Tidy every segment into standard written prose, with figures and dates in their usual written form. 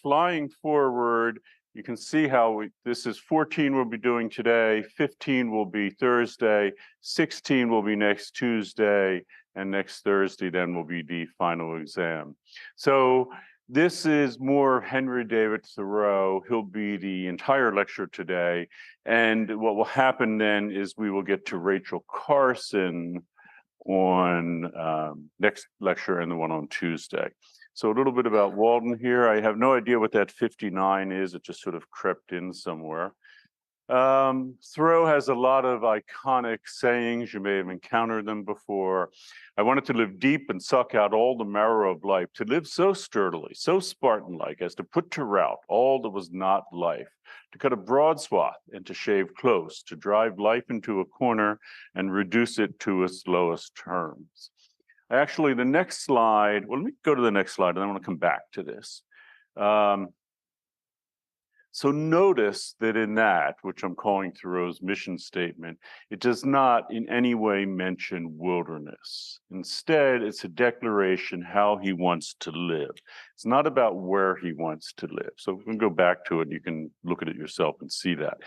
flying forward, you can see how this is 14 we'll be doing today, 15 will be Thursday, 16 will be next Tuesday, and next Thursday then will be the final exam. So this is more of Henry David Thoreau. He'll be the entire lecture today. And what will happen then is we will get to Rachel Carson on next lecture and the one on Tuesday. So a little bit about Walden here. I have no idea what that 59 is. It just sort of crept in somewhere. Thoreau has a lot of iconic sayings. You may have encountered them before. I wanted to live deep and suck out all the marrow of life, to live so sturdily, so Spartan-like as to put to rout all that was not life, to cut a broad swath and to shave close, to drive life into a corner and reduce it to its lowest terms. Actually, the next slide, well, let me go to the next slide and I want to come back to this. So notice that in that, which I'm calling Thoreau's mission statement, it does not in any way mention wilderness. Instead, it's a declaration how he wants to live. It's not about where he wants to live. So we can go back to it. You can look at it yourself and see that.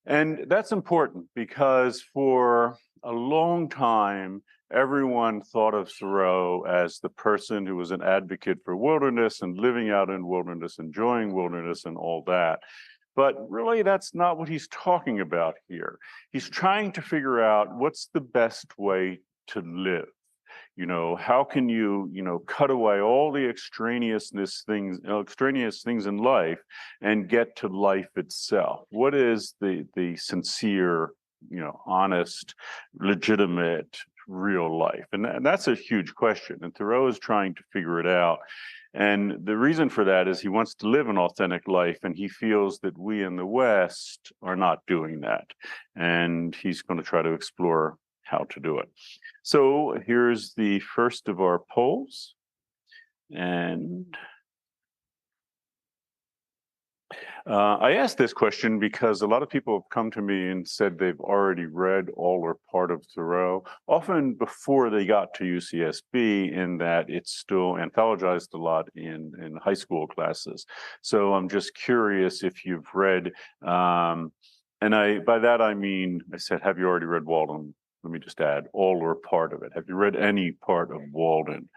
And that's important because for a long time, everyone thought of Thoreau as the person who was an advocate for wilderness and living out in wilderness, enjoying wilderness and all that. But really, that's not what he's talking about here. He's trying to figure out what's the best way to live. You know, how can you, cut away all the extraneous things in life and get to life itself? What is the sincere, honest, legitimate, real life? And that's a huge question. And Thoreau is trying to figure it out. And the reason for that is he wants to live an authentic life, and he feels that we in the West are not doing that. And he's going to try to explore how to do it. So here's the first of our polls. And I asked this question because a lot of people have come to me and said they've already read all or part of Thoreau, often before they got to UCSB, in that it's still anthologized a lot in high school classes. So I'm just curious if you've read, and by that I mean, I said, have you already read Walden? Let me just add, all or part of it. Have you read any part of Walden?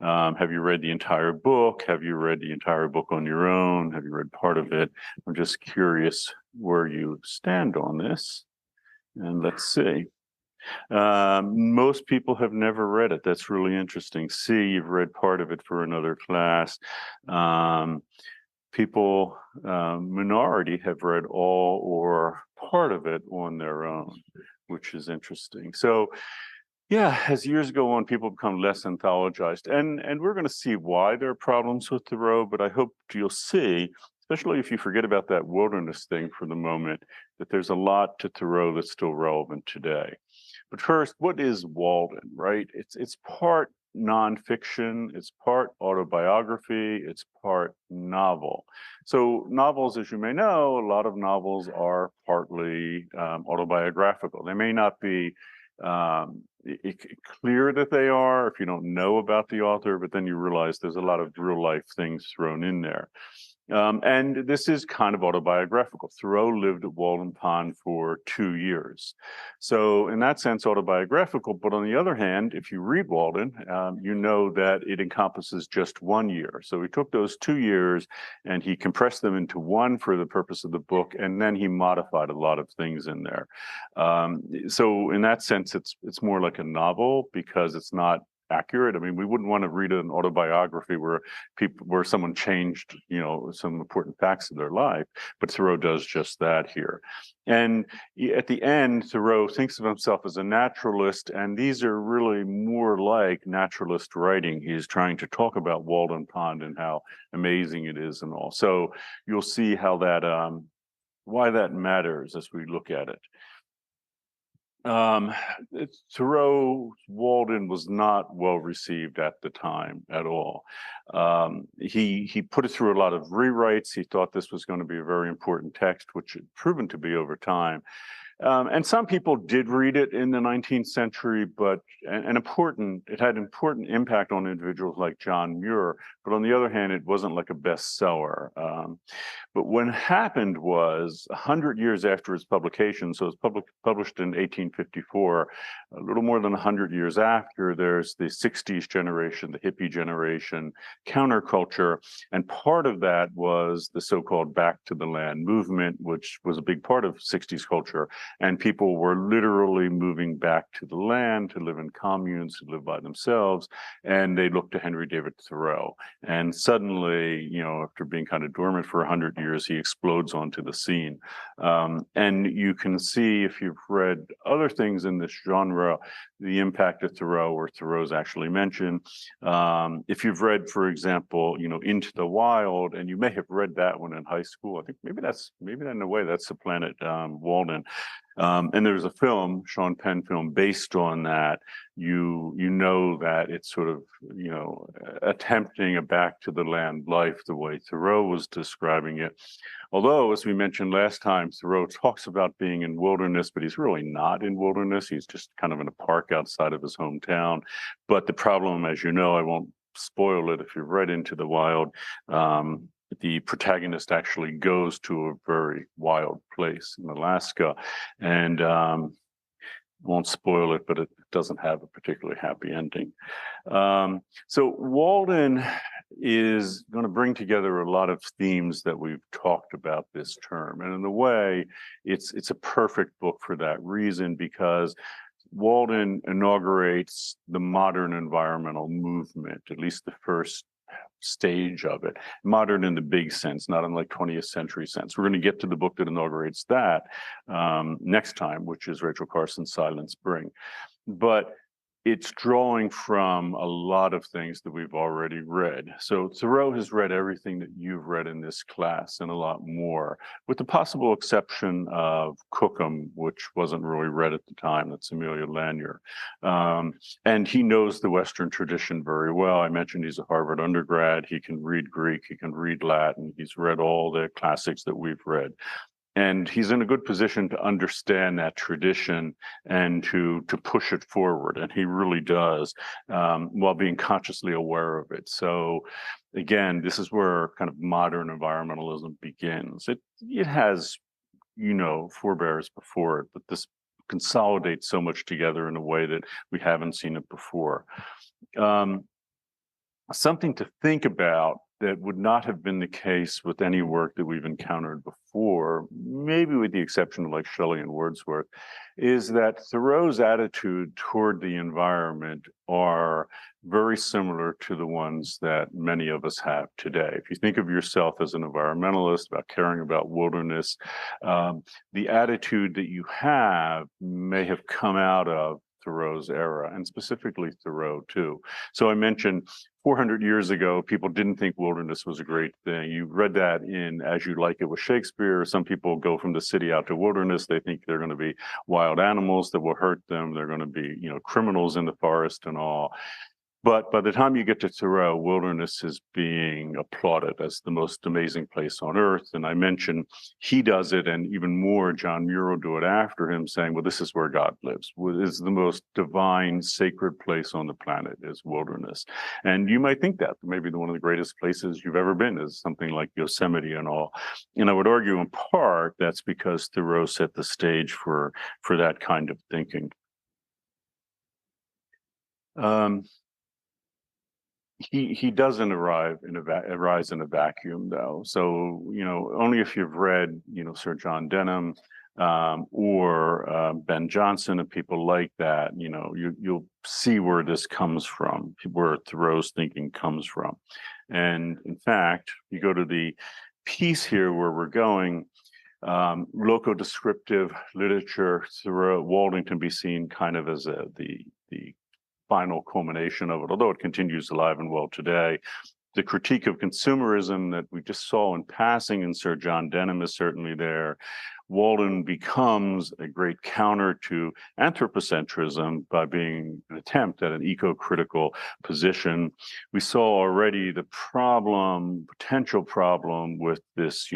Have you read the entire book? Have you read the entire book on your own? Have you read part of it? I'm just curious where you stand on this. And let's see. Most people have never read it. That's really interesting. See, you've read part of it for another class. Minority have read all or part of it on their own, which is interesting. So yeah, as years go on, people become less anthologized. And we're going to see why there are problems with Thoreau, but I hope you'll see, especially if you forget about that wilderness thing for the moment, that there's a lot to Thoreau that's still relevant today. But first, what is Walden, right? It's part nonfiction, it's part autobiography, it's part novel. So novels, as you may know, a lot of novels are partly autobiographical. They may not be clear that they are if you don't know about the author, but then you realize there's a lot of real life things thrown in there. And this is kind of autobiographical. Thoreau lived at Walden Pond for 2 years. So in that sense, autobiographical. But on the other hand, if you read Walden, you know that it encompasses just 1 year. So he took those 2 years and he compressed them into one for the purpose of the book. And then he modified a lot of things in there. So in that sense, it's more like a novel because it's not accurate. I mean, we wouldn't want to read an autobiography where someone changed, some important facts of their life, but Thoreau does just that here. And at the end, Thoreau thinks of himself as a naturalist, and these are really more like naturalist writing. He's trying to talk about Walden Pond and how amazing it is and all. So you'll see how that, why that matters as we look at it. Thoreau Walden was not well received at the time at all. He put it through a lot of rewrites. He thought this was going to be a very important text, which had proven to be over time. And some people did read it in the 19th century, but it had important impact on individuals like John Muir. But on the other hand, it wasn't like a bestseller. But what happened was 100 years after its publication, so it's published in 1854, a little more than 100 years after, there's the 60s generation, the hippie generation, counterculture. And part of that was the so-called Back to the Land movement, which was a big part of 60s culture. And people were literally moving back to the land to live in communes, to live by themselves. And they looked to Henry David Thoreau. And suddenly, after being kind of dormant for 100 years, he explodes onto the scene. And you can see, if you've read other things in this genre, the impact of Thoreau, or Thoreau's actually mentioned. If you've read, for example, Into the Wild, and you may have read that one in high school. I think maybe in a way that's the Planet Walden. And there's a film, Sean Penn film, based on that. You know that it's sort of, attempting a back to the land life the way Thoreau was describing it. Although, as we mentioned last time, Thoreau talks about being in wilderness, but he's really not in wilderness. He's just kind of in a park outside of his hometown. But the problem, as you know, I won't spoil it if you've read Into the Wild, the protagonist actually goes to a very wild place in Alaska, and won't spoil it, but it doesn't have a particularly happy ending. So Walden is going to bring together a lot of themes that we've talked about this term, and in a way, it's a perfect book for that reason, because Walden inaugurates the modern environmental movement, at least the first stage of it. Modern in the big sense, not in like 20th century sense. We're going to get to the book that inaugurates that next time, which is Rachel Carson's Silent Spring. But it's drawing from a lot of things that we've already read. So Thoreau has read everything that you've read in this class and a lot more, with the possible exception of Cookham, which wasn't really read at the time. That's Amelia Lanier. And he knows the Western tradition very well. I mentioned he's a Harvard undergrad. He can read Greek, he can read Latin. He's read all the classics that we've read. And he's in a good position to understand that tradition and to push it forward. And he really does, while being consciously aware of it. So again, this is where kind of modern environmentalism begins. It has, forebears before it, but this consolidates so much together in a way that we haven't seen it before. Something to think about that would not have been the case with any work that we've encountered before, maybe with the exception of like Shelley and Wordsworth, is that Thoreau's attitude toward the environment are very similar to the ones that many of us have today. If you think of yourself as an environmentalist, about caring about wilderness, the attitude that you have may have come out of Thoreau's era, and specifically Thoreau too. So I mentioned 400 years ago, people didn't think wilderness was a great thing. You read that in As You Like It with Shakespeare. Some people go from the city out to wilderness. They think they're going to be wild animals that will hurt them. They're going to be, criminals in the forest and all. But by the time you get to Thoreau, wilderness is being applauded as the most amazing place on earth. And I mentioned he does it, and even more, John Muir will do it after him, saying, well, this is where God lives. It's the most divine, sacred place on the planet is wilderness. And you might think that maybe one of the greatest places you've ever been is something like Yosemite and all. And I would argue in part that's because Thoreau set the stage for that kind of thinking. He doesn't arise in a vacuum, though. So, only if you've read, Sir John Denham or Ben Jonson and people like that, you'll see where this comes from, where Thoreau's thinking comes from. And in fact, you go to the piece here where we're going, loco-descriptive literature, Thoreau, Walden can be seen kind of as the final culmination of it, although it continues alive and well today. The critique of consumerism that we just saw in passing, and Sir John Denham is certainly there. Walden becomes a great counter to anthropocentrism by being an attempt at an eco-critical position. We saw already the potential problem with this,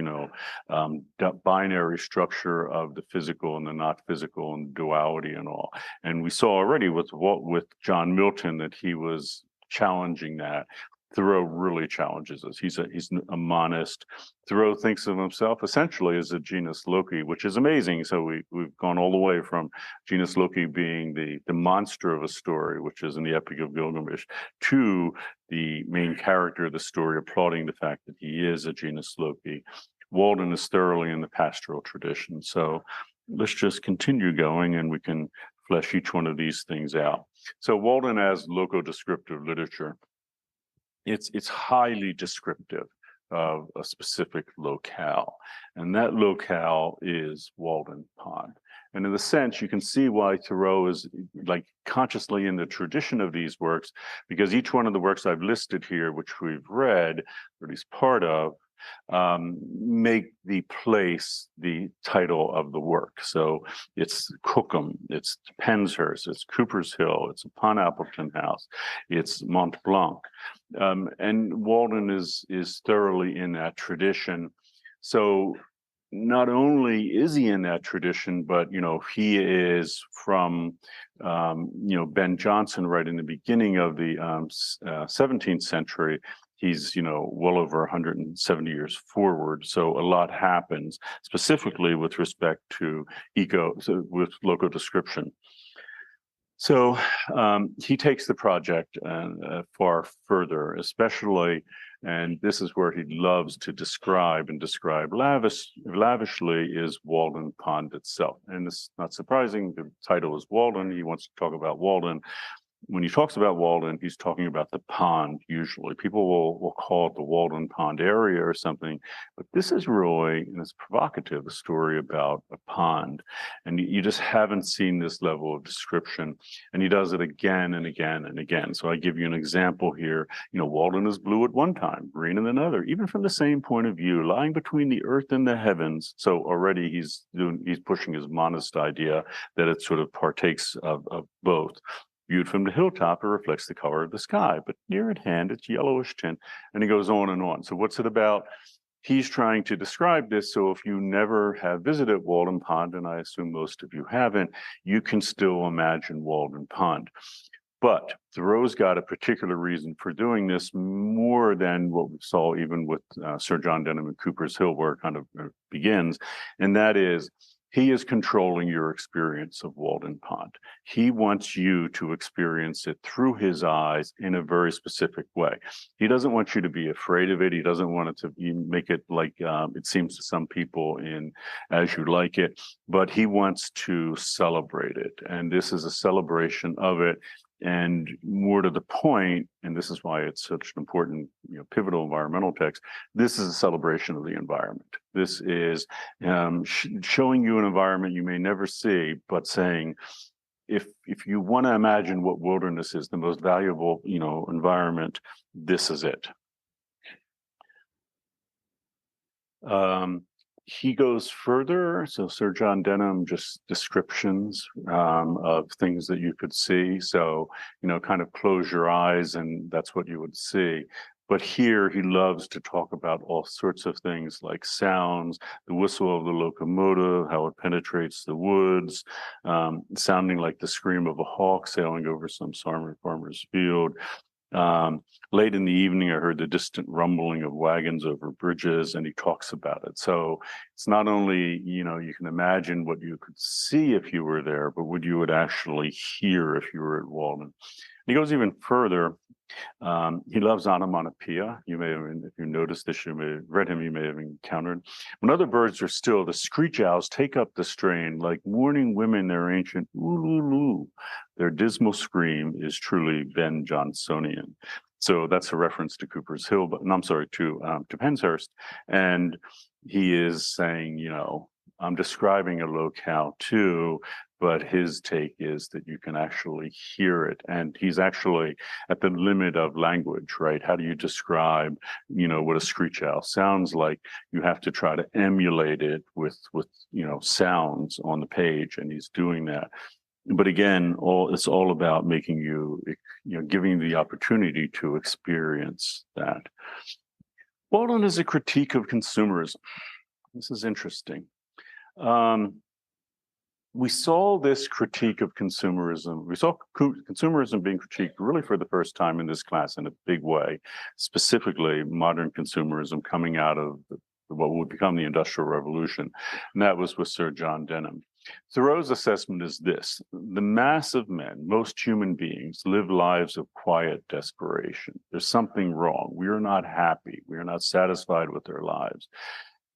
binary structure of the physical and the not physical and duality and all. And we saw already with John Milton that he was challenging that. Thoreau really challenges us. He's a monist. Thoreau thinks of himself essentially as a genus loci, which is amazing. So we've gone all the way from genus loci being the monster of a story, which is in the Epic of Gilgamesh, to the main character of the story applauding the fact that he is a genus loci. Walden is thoroughly in the pastoral tradition. So let's just continue going and we can flesh each one of these things out. So Walden as loco-descriptive literature. It's highly descriptive of a specific locale, and that locale is Walden Pond. And in a sense, you can see why Thoreau is like consciously in the tradition of these works, because each one of the works I've listed here, which we've read, or at least part of, make the place the title of the work. So it's Cookham, it's Penshurst, it's Cooper's Hill, it's upon Appleton House, it's Mont Blanc. And Walden is thoroughly in that tradition. So not only is he in that tradition, but he is from Ben Jonson right in the beginning of the 17th century. He's well over 170 years forward, so a lot happens specifically with respect to with loco-description. So he takes the project far further, especially, and this is where he loves to describe lavishly, is Walden Pond itself. And it's not surprising, the title is Walden. He wants to talk about Walden. When he talks about Walden, he's talking about the pond usually. People will call it the Walden Pond area or something, but this is really, and it's provocative, a story about a pond. And you just haven't seen this level of description. And he does it again and again and again. So I give you an example here. Walden is blue at one time, green at another, even from the same point of view, lying between the earth and the heavens. So already he's pushing his monist idea that it sort of partakes of both. Viewed from the hilltop, it reflects the color of the sky, but near at hand, it's yellowish tint, and he goes on and on. So what's it about? He's trying to describe this, so if you never have visited Walden Pond, and I assume most of you haven't, you can still imagine Walden Pond. But Thoreau's got a particular reason for doing this, more than what we saw even with Sir John Denham and Cooper's Hill, where it kind of begins, and that is, he is controlling your experience of Walden Pond. He wants you to experience it through his eyes in a very specific way. He doesn't want you to be afraid of it. He doesn't want it to make it like it seems to some people in As You Like It, but he wants to celebrate it. And this is a celebration of it. And more to the point, and this is why it's such an important, pivotal environmental text, this is a celebration of the environment. This is showing you an environment you may never see, but saying, if you want to imagine what wilderness is, the most valuable, environment, this is it. He goes further. So Sir John Denham, just descriptions of things that you could see. So, kind of close your eyes and that's what you would see. But here he loves to talk about all sorts of things like sounds, the whistle of the locomotive, how it penetrates the woods, sounding like the scream of a hawk sailing over some farmer's field. Late in the evening, I heard the distant rumbling of wagons over bridges, and he talks about it. So it's not only, you can imagine what you could see if you were there, but what you would actually hear if you were at Walden. He goes even further. He loves onomatopoeia. You may have, if you noticed this, you may have read him, you may have encountered. When other birds are still, the screech owls take up the strain, like mourning women, their ancient oolulu. Their dismal scream is truly Ben Jonsonian. So that's a reference to Cooper's Hill, but no, I'm sorry, to Penshurst. And he is saying, I'm describing a locale too, but his take is that you can actually hear it. And he's actually at the limit of language, right? How do you describe, what a screech owl sounds like? You have to try to emulate it with sounds on the page, and he's doing that. But again, it's all about making giving you the opportunity to experience that. Walden is a critique of consumerism. This is interesting. We saw this critique of consumerism. We saw consumerism being critiqued really for the first time in this class in a big way, specifically modern consumerism coming out of what would become the Industrial Revolution. And that was with Sir John Denham. Thoreau's assessment is this: the mass of men, most human beings, live lives of quiet desperation. There's something wrong. We are not happy. We are not satisfied with their lives.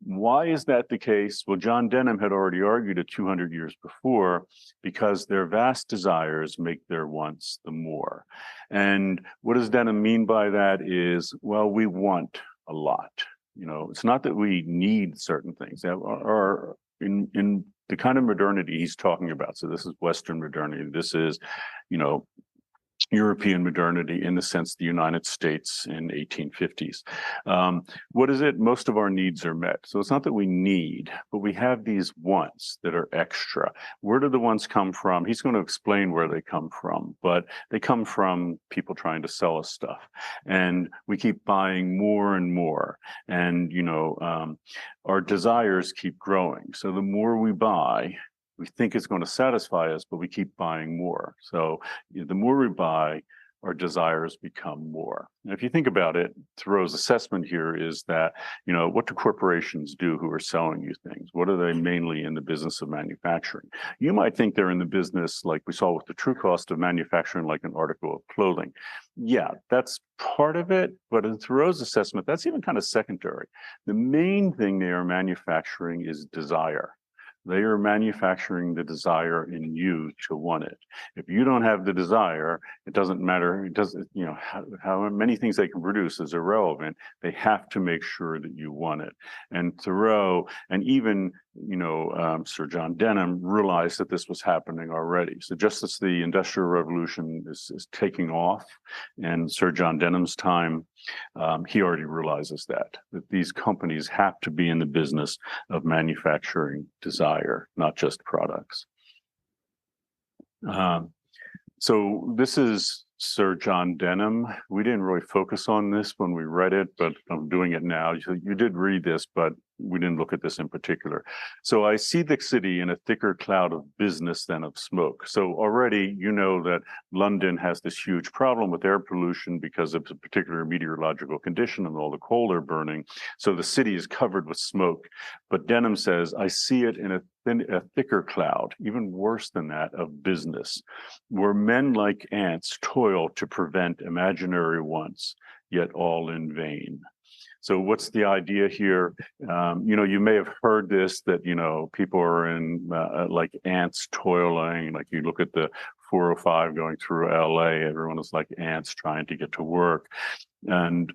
Why is that the case? Well, John Denham had already argued it 200 years before, because their vast desires make their wants the more. And what does Denham mean by that is, well, we want a lot. It's not that we need certain things. Or in the kind of modernity he's talking about, so this is Western modernity, this is, European modernity in the sense the United States in 1850s. What is it? Most of our needs are met. So it's not that we need, but we have these wants that are extra. Where do the wants come from? He's going to explain where they come from, but they come from people trying to sell us stuff. And we keep buying more and more. And, our desires keep growing. So the more we buy, we think it's going to satisfy us, but we keep buying more. So the more we buy, our desires become more. And if you think about it, Thoreau's assessment here is that, what do corporations do who are selling you things? What are they mainly in the business of manufacturing? You might think they're in the business, like we saw with the true cost of manufacturing, like an article of clothing. Yeah, that's part of it. But in Thoreau's assessment, that's even kind of secondary. The main thing they are manufacturing is desire. They are manufacturing the desire in you to want it. If you don't have the desire, it doesn't matter. It doesn't, how many things they can produce is irrelevant. They have to make sure that you want it. And Thoreau, and even Sir John Denham, realized that this was happening already. So just as the Industrial Revolution is taking off, and Sir John Denham's time, he already realizes that these companies have to be in the business of manufacturing desire, not just products. So this is Sir John Denham. We didn't really focus on this when we read it, but I'm doing it now. You did read this, but we didn't look at this in particular. So I see the city in a thicker cloud of business than of smoke. So already you know that London has this huge problem with air pollution because of a particular meteorological condition and all the coal they're burning. So the city is covered with smoke. But Denham says, I see it in a thicker cloud, even worse than that, of business, where men like ants toil to prevent imaginary wants, yet all in vain. So what's the idea here? You may have heard this, that, people are in like ants toiling, like you look at the 405 going through LA, everyone is like ants trying to get to work. And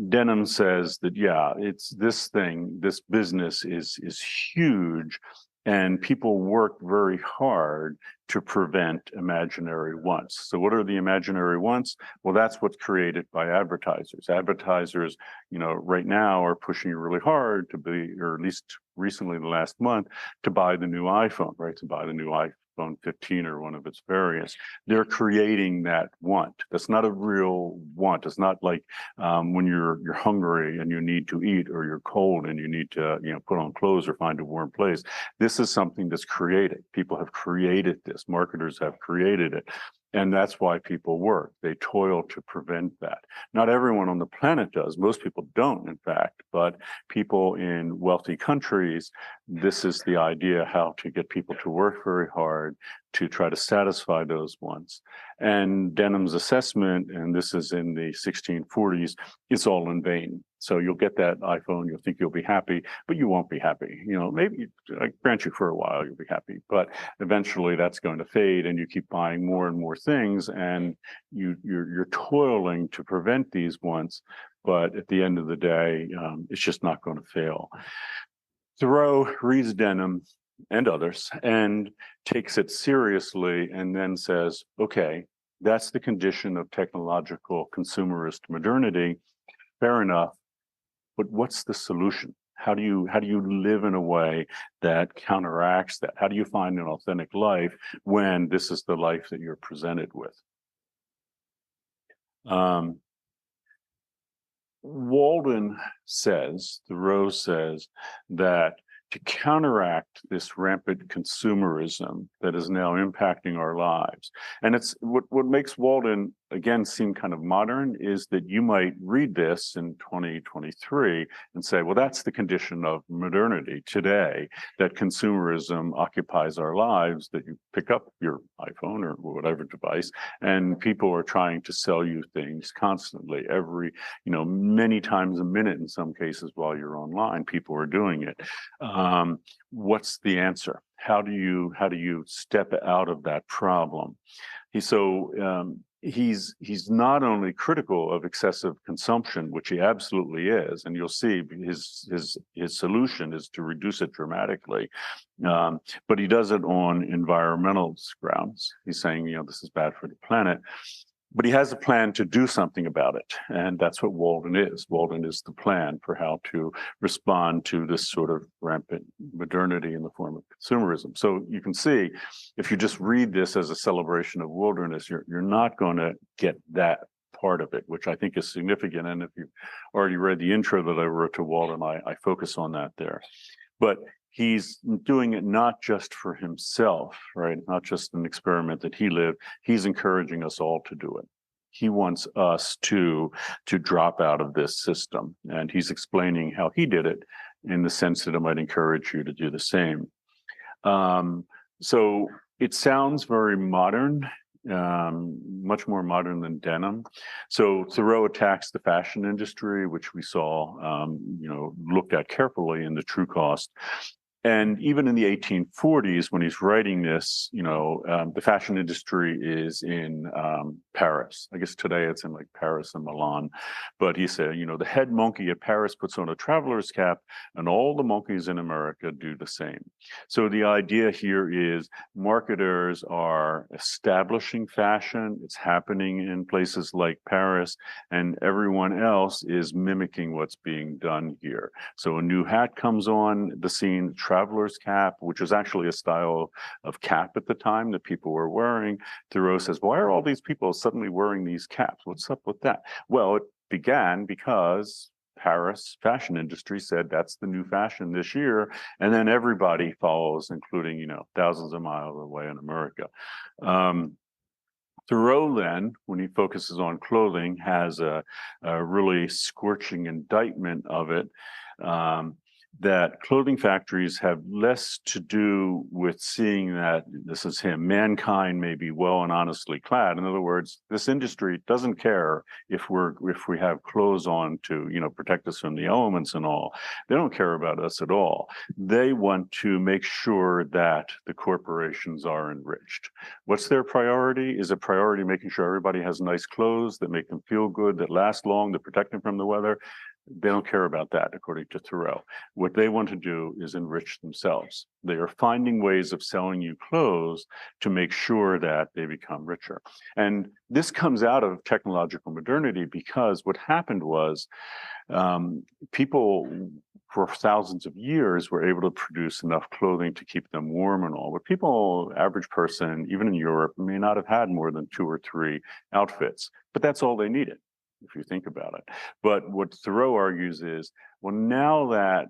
Denham says that, yeah, it's this thing, this business is huge, and people work very hard to prevent imaginary wants. So what are the imaginary wants? Well, that's what's created by advertisers. Advertisers, right now are pushing really hard to be, or at least recently the last month, to buy the new iPhone, right? To buy the new iPhone 15 or one of its variants. They're creating that want. That's not a real want. It's not like when you're hungry and you need to eat, or you're cold and you need to put on clothes or find a warm place. This is something that's created. People have created this. Marketers have created it. And that's why people work. They toil to prevent that. Not everyone on the planet does. Most people don't, in fact. But people in wealthy countries, this is the idea, how to get people to work very hard to try to satisfy those wants. And Denham's assessment, and this is in the 1640s, it's all in vain. So you'll get that iPhone, you'll think you'll be happy, but you won't be happy. Maybe I grant you for a while you'll be happy, but eventually that's going to fade, and you keep buying more and more things, and you're toiling to prevent these wants. But at the end of the day, it's just not going to fail. Thoreau reads Denham and others and takes it seriously and then says, okay, that's the condition of technological consumerist modernity. Fair enough. But what's the solution? How do you live in a way that counteracts that? How do you find an authentic life when this is the life that you're presented with? Walden says, Thoreau says, that to counteract this rampant consumerism that is now impacting our lives, and it's what makes Walden again seem kind of modern is that you might read this in 2023 and say, well, that's the condition of modernity today, that consumerism occupies our lives, that you pick up your iPhone or whatever device and people are trying to sell you things constantly, every, many times a minute in some cases while you're online, people are doing it. What's the answer? How do you step out of that problem? He's not only critical of excessive consumption, which he absolutely is, and you'll see his solution is to reduce it dramatically, but he does it on environmental grounds. He's saying, this is bad for the planet. But he has a plan to do something about it. And that's what Walden is. Walden is the plan for how to respond to this sort of rampant modernity in the form of consumerism. So you can see, if you just read this as a celebration of wilderness, you're not going to get that part of it, which I think is significant. And if you've already read the intro that I wrote to Walden, I focus on that there. But he's doing it not just for himself, right? Not just an experiment that he lived. He's encouraging us all to do it. He wants us to drop out of this system. And he's explaining how he did it in the sense that it might encourage you to do the same. So it sounds very modern, much more modern than Denham. So Thoreau attacks the fashion industry, which we saw, looked at carefully in The True Cost. And even in the 1840s, when he's writing this, the fashion industry is in Paris. I guess today it's in like Paris and Milan. But he said, the head monkey at Paris puts on a traveler's cap and all the monkeys in America do the same. So the idea here is marketers are establishing fashion. It's happening in places like Paris, and everyone else is mimicking what's being done here. So a new hat comes on the scene, traveler's cap, which was actually a style of cap at the time that people were wearing. Thoreau says, why are all these people suddenly wearing these caps? What's up with that? Well, it began because Paris fashion industry said that's the new fashion this year, and then everybody follows, including thousands of miles away in America. Thoreau then, when he focuses on clothing, has a really scorching indictment of it. That clothing factories have less to do with seeing that, this is him, mankind may be well and honestly clad. In other words, this industry doesn't care if we have clothes on to protect us from the elements and all. They don't care about us at all. They want to make sure that the corporations are enriched. What's their priority? Is a priority making sure everybody has nice clothes that make them feel good, that last long, that protect them from the weather? They don't care about that, according to Thoreau. What they want to do is enrich themselves. They are finding ways of selling you clothes to make sure that they become richer. And this comes out of technological modernity because what happened was people for thousands of years were able to produce enough clothing to keep them warm and all. But people, average person, even in Europe, may not have had more than 2 or 3 outfits, but that's all they needed, if you think about it. But what Thoreau argues is, well, now that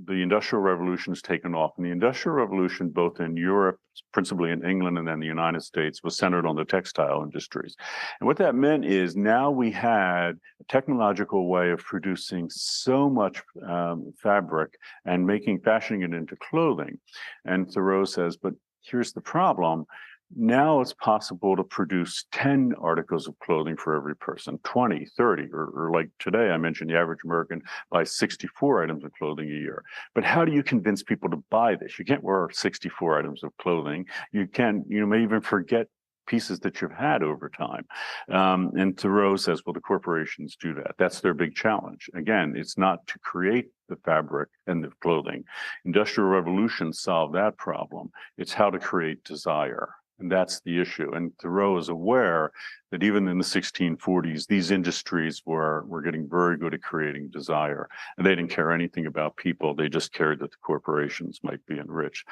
the Industrial Revolution has taken off, and the Industrial Revolution, both in Europe, principally in England, and then the United States, was centered on the textile industries. And what that meant is now we had a technological way of producing so much fabric and fashioning it into clothing. And Thoreau says, but here's the problem. Now it's possible to produce 10 articles of clothing for every person, 20, 30, or like today, I mentioned the average American buys 64 items of clothing a year. But how do you convince people to buy this? You can't wear 64 items of clothing. You may even forget pieces that you've had over time. And Thoreau says, well, the corporations do that. That's their big challenge. Again, it's not to create the fabric and the clothing. Industrial Revolution solved that problem. It's how to create desire. And that's the issue. And Thoreau is aware that even in the 1640s, these industries were getting very good at creating desire. And they didn't care anything about people. They just cared that the corporations might be enriched.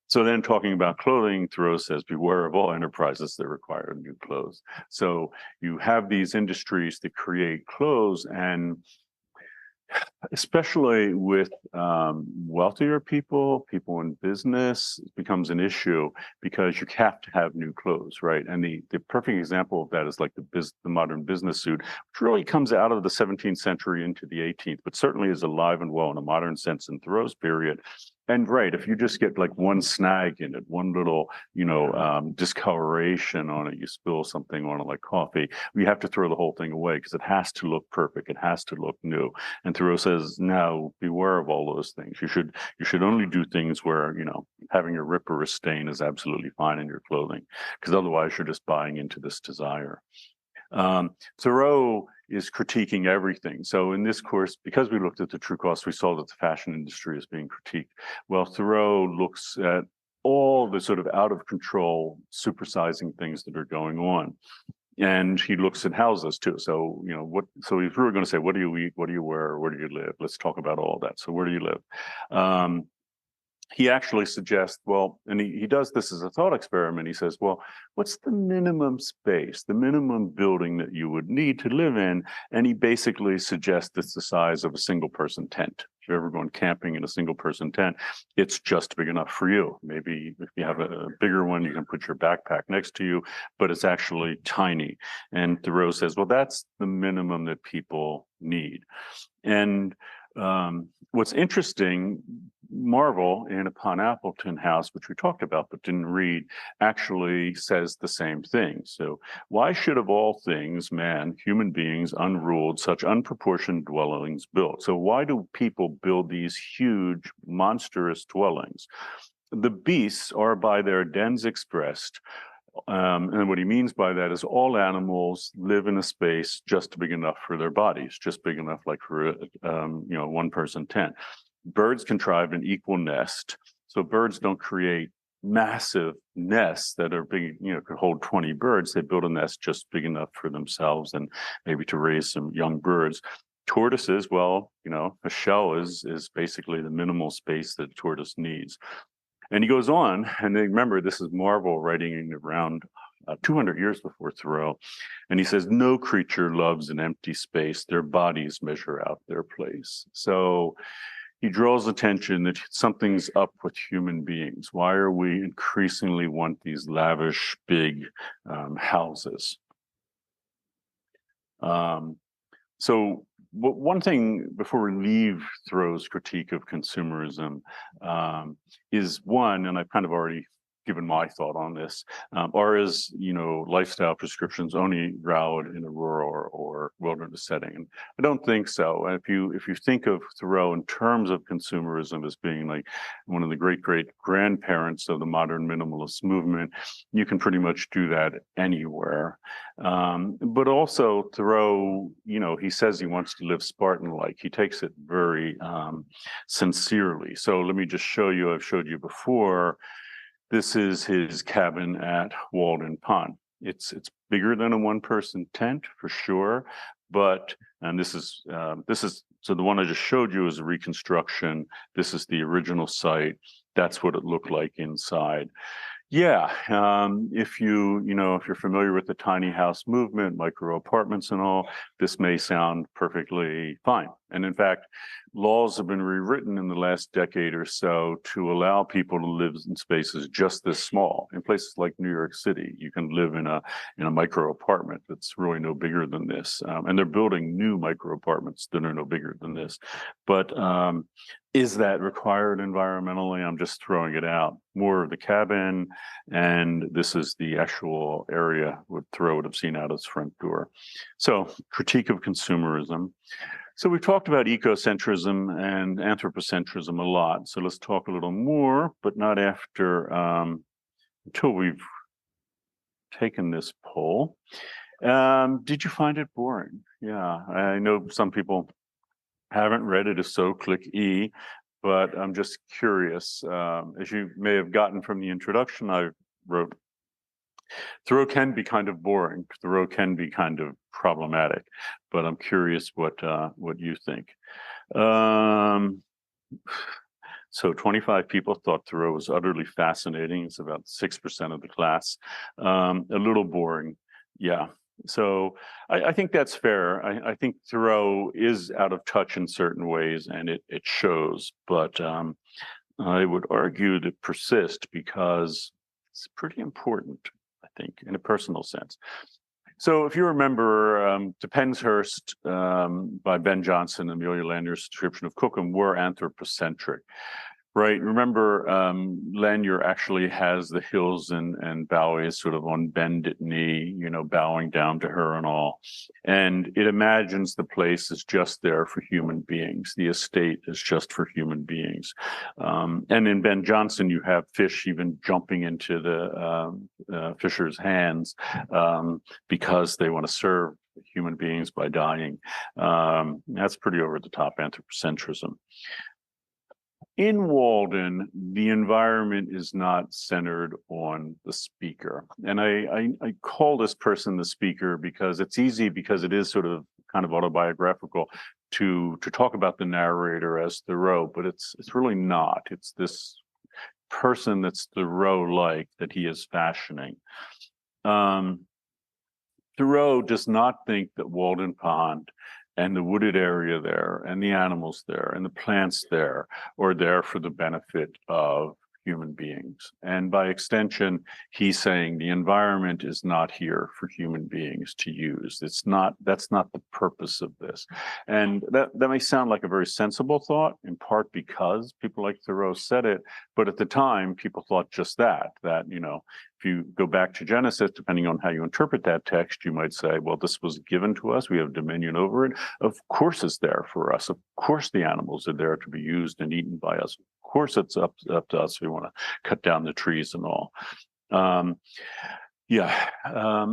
So then talking about clothing, Thoreau says, beware of all enterprises that require new clothes. So you have these industries that create clothes, and especially with wealthier people in business, it becomes an issue because you have to have new clothes, right? And the perfect example of that is like the modern business suit, which really comes out of the 17th century into the 18th, but certainly is alive and well in a modern sense in Thoreau's period. And right, if you just get like one snag in it, one little, discoloration on it, you spill something on it like coffee, you have to throw the whole thing away because it has to look perfect. It has to look new. And Thoreau says, no, beware of all those things. You should only do things where, having a rip or a stain is absolutely fine in your clothing, because otherwise you're just buying into this desire. Thoreau is critiquing everything. So in this course, because we looked at the true cost, we saw that the fashion industry is being critiqued. Well, Thoreau looks at all the sort of out of control, supersizing things that are going on. And he looks at houses too. So, so if we were going to say, what do you eat? What do you wear? Where do you live? Let's talk about all that. So where do you live? He actually suggests, well, and he does this as a thought experiment. He says, well, what's the minimum space, the minimum building that you would need to live in? And he basically suggests it's the size of a single person tent. If you've ever gone camping in a single person tent, it's just big enough for you. Maybe if you have a bigger one, you can put your backpack next to you, but it's actually tiny. And Thoreau says, well, that's the minimum that people need. And what's interesting, Marvel in Upon Appleton House, which we talked about but didn't read, actually says the same thing. So why should of all things man, human beings, unruled, such unproportioned dwellings built? So why do people build these huge, monstrous dwellings? The beasts are by their dens expressed. And what he means by that is all animals live in a space just big enough for their bodies, just big enough like for a one person tent. Birds contrive an equal nest. So birds don't create massive nests that are big, could hold 20 birds. They build a nest just big enough for themselves and maybe to raise some young birds. Tortoises, well, a shell is basically the minimal space that a tortoise needs. And he goes on, and remember, this is Marvel writing around 200 years before Thoreau. And he says, no creature loves an empty space. Their bodies measure out their place. So he draws attention that something's up with human beings. Why are we increasingly want these lavish, big houses? So one thing before we leave Thoreau's critique of consumerism is one, and I've kind of already given my thought on this, are is lifestyle prescriptions only valid in a rural or wilderness setting? And I don't think so. And if you think of Thoreau in terms of consumerism as being like one of the great grandparents of the modern minimalist movement, you can pretty much do that anywhere. But also Thoreau, he says he wants to live Spartan-like. He takes it very sincerely. So let me just show you. I've showed you before. This is his cabin at Walden Pond. It's bigger than a one-person tent for sure, and this is so the one I just showed you is a reconstruction. This is the original site. That's what it looked like inside. Yeah, if you're familiar with the tiny house movement, micro apartments and all, this may sound perfectly fine. And in fact, laws have been rewritten in the last decade or so to allow people to live in spaces just this small. In places like New York City, you can live in a micro apartment that's really no bigger than this. And they're building new micro apartments that are no bigger than this. But is that required environmentally? I'm just throwing it out. More of the cabin, and this is the actual area Thoreau would have seen out his front door. So, critique of consumerism. So we've talked about ecocentrism and anthropocentrism a lot. So let's talk a little more, but not after until we've taken this poll. Did you find it boring? Yeah, I know some people haven't read it, if so, click E. But I'm just curious. As you may have gotten from the introduction, I wrote, Thoreau can be kind of boring. Thoreau can be kind of problematic. But I'm curious what you think. So 25 people thought Thoreau was utterly fascinating. It's about 6% of the class. A little boring. Yeah. So I think that's fair. I think Thoreau is out of touch in certain ways, and it shows. But I would argue to persist because it's pretty important, I think, in a personal sense. So if you remember, To Penshurst by Ben Jonson, Amelia Lanier's description of Cookham were anthropocentric, right? Remember, Lanier actually has the hills and valleys sort of on bended knee, bowing down to her and all. And it imagines the place is just there for human beings. The estate is just for human beings. And in Ben Jonson, you have fish even jumping into the fisher's hands because they want to serve human beings by dying. That's pretty over the top anthropocentrism. In Walden, the environment is not centered on the speaker. And I call this person the speaker because it's easy, because it is sort of kind of autobiographical to talk about the narrator as Thoreau, but it's really not. It's this person that's Thoreau-like that he is fashioning. Thoreau does not think that Walden Pond and the wooded area there and the animals there and the plants there are there for the benefit of human beings. And by extension, he's saying the environment is not here for human beings to use. That's not the purpose of this. And that may sound like a very sensible thought, in part because people like Thoreau said it, but at the time, people thought just that, if you go back to Genesis, depending on how you interpret that text, you might say, well, this was given to us. We have dominion over it. Of course it's there for us. Of course the animals are there to be used and eaten by us. Of course it's up to us. We want to cut down the trees and all.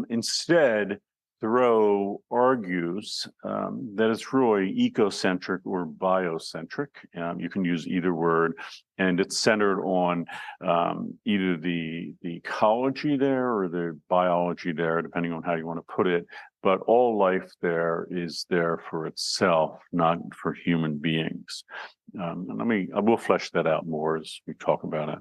Instead, Thoreau argues that it's really ecocentric or biocentric. You can use either word, and it's centered on either the ecology there or the biology there, depending on how you want to put it. But all life there is there for itself, not for human beings. And I will flesh that out more as we talk about it.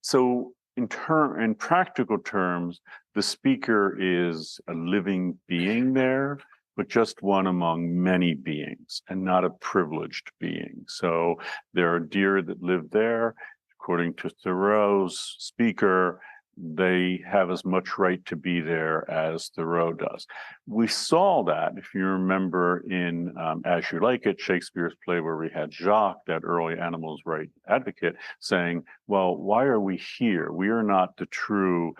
So in practical terms, the speaker is a living being there, but just one among many beings and not a privileged being. So there are deer that live there. According to Thoreau's speaker, they have as much right to be there as Thoreau does. We saw that, if you remember, in As You Like It, Shakespeare's play, where we had Jacques, that early animals' right advocate, saying, well, why are we here? We are not the true,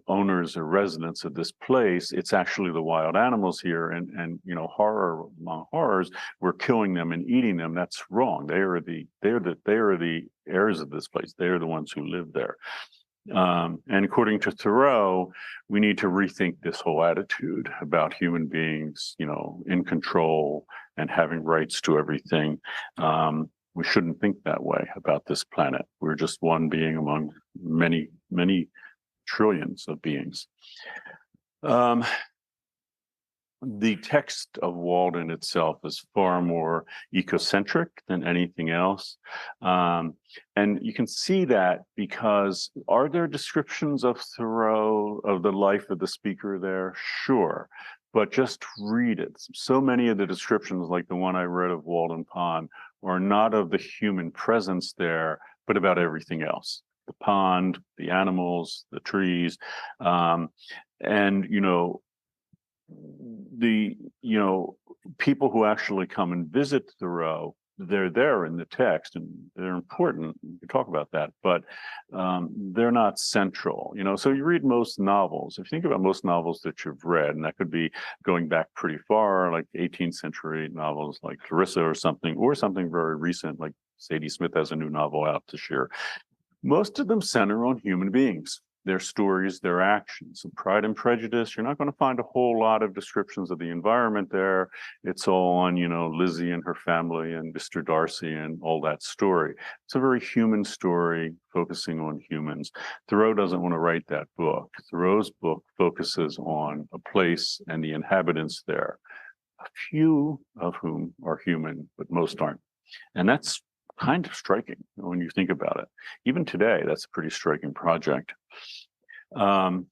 owners or residents of this place. It's actually the wild animals here, and horror among horrors, we're killing them and eating them. That's wrong. They are the heirs of this place. They are the ones who live there. And according to Thoreau, we need to rethink this whole attitude about human beings, in control and having rights to everything. We shouldn't think that way about this planet. We're just one being among many, many trillions of beings. The text of Walden itself is far more ecocentric than anything else. And you can see that because, are there descriptions of Thoreau, of the life of the speaker there? Sure, but just read it. So many of the descriptions, like the one I read of Walden Pond, are not of the human presence there, but about everything else. The pond, the animals, the trees, the people who actually come and visit Thoreau, they're there in the text and they're important. We can talk about that, but they're not central. So you read most novels. If you think about most novels that you've read, and that could be going back pretty far, like 18th century novels like Clarissa or something very recent, like Sadie Smith has a new novel out this year. Most of them center on human beings, their stories, their actions. In Pride and Prejudice, you're not going to find a whole lot of descriptions of the environment there. It's all on, Lizzie and her family and Mr. Darcy and all that story. It's a very human story focusing on humans. Thoreau doesn't want to write that book. Thoreau's book focuses on a place and the inhabitants there, a few of whom are human, but most aren't. And that's kind of striking when you think about it. Even today, that's a pretty striking project. The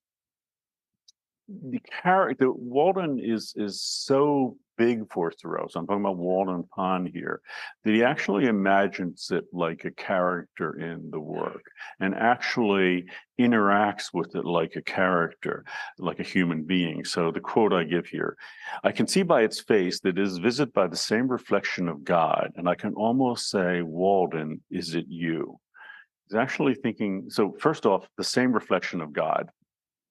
character Walden is so big for Thoreau. So I'm talking about Walden Pond here, that he actually imagines it like a character in the work and actually interacts with it like a character, like a human being. So the quote I give here, I can see by its face that it is visited by the same reflection of God, and I can almost say, Walden, is it you? He's actually thinking, so first off, the same reflection of God.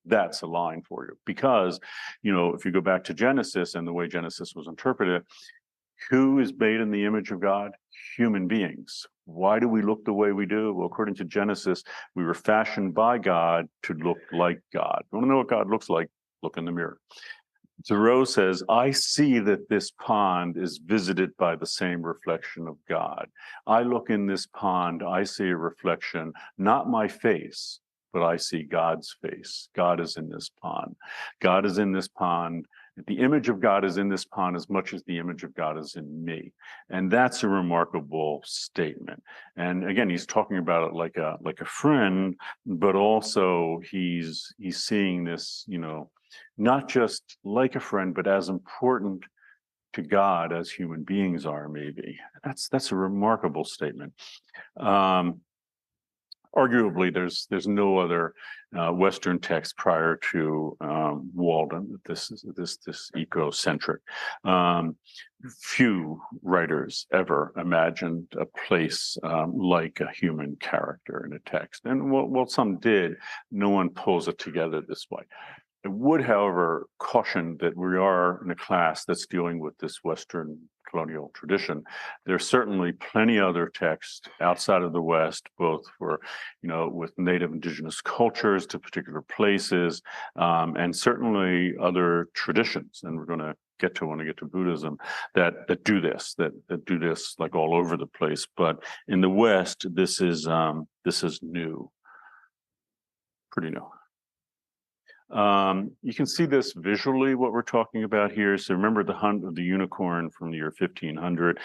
That's a line for you because, if you go back to Genesis and the way Genesis was interpreted, who is made in the image of God? Human beings. Why do we look the way we do? Well, according to Genesis, we were fashioned by God to look like God. You want to know what God looks like? Look in the mirror. Thoreau says, I see that this pond is visited by the same reflection of God. I look in this pond, I see a reflection, not my face, but I see God's face. God is in this pond. God is in this pond. The image of God is in this pond as much as the image of God is in me. And that's a remarkable statement. And again, he's talking about it like a friend, but also he's seeing this, not just like a friend, but as important to God as human beings are, maybe. That's a remarkable statement. Arguably, there's no other Western text prior to Walden. This ecocentric. Few writers ever imagined a place like a human character in a text, and well, some did. No one pulls it together this way. I would, however, caution that we are in a class that's dealing with this Western colonial tradition. There's certainly plenty other texts outside of the West, both for, with native indigenous cultures to particular places, and certainly other traditions. And we're going to get to when we get to Buddhism that do this, that do this like all over the place. But in the West, this is new, pretty new. You can see this visually, what we're talking about here. So remember the hunt of the unicorn from the year 1500.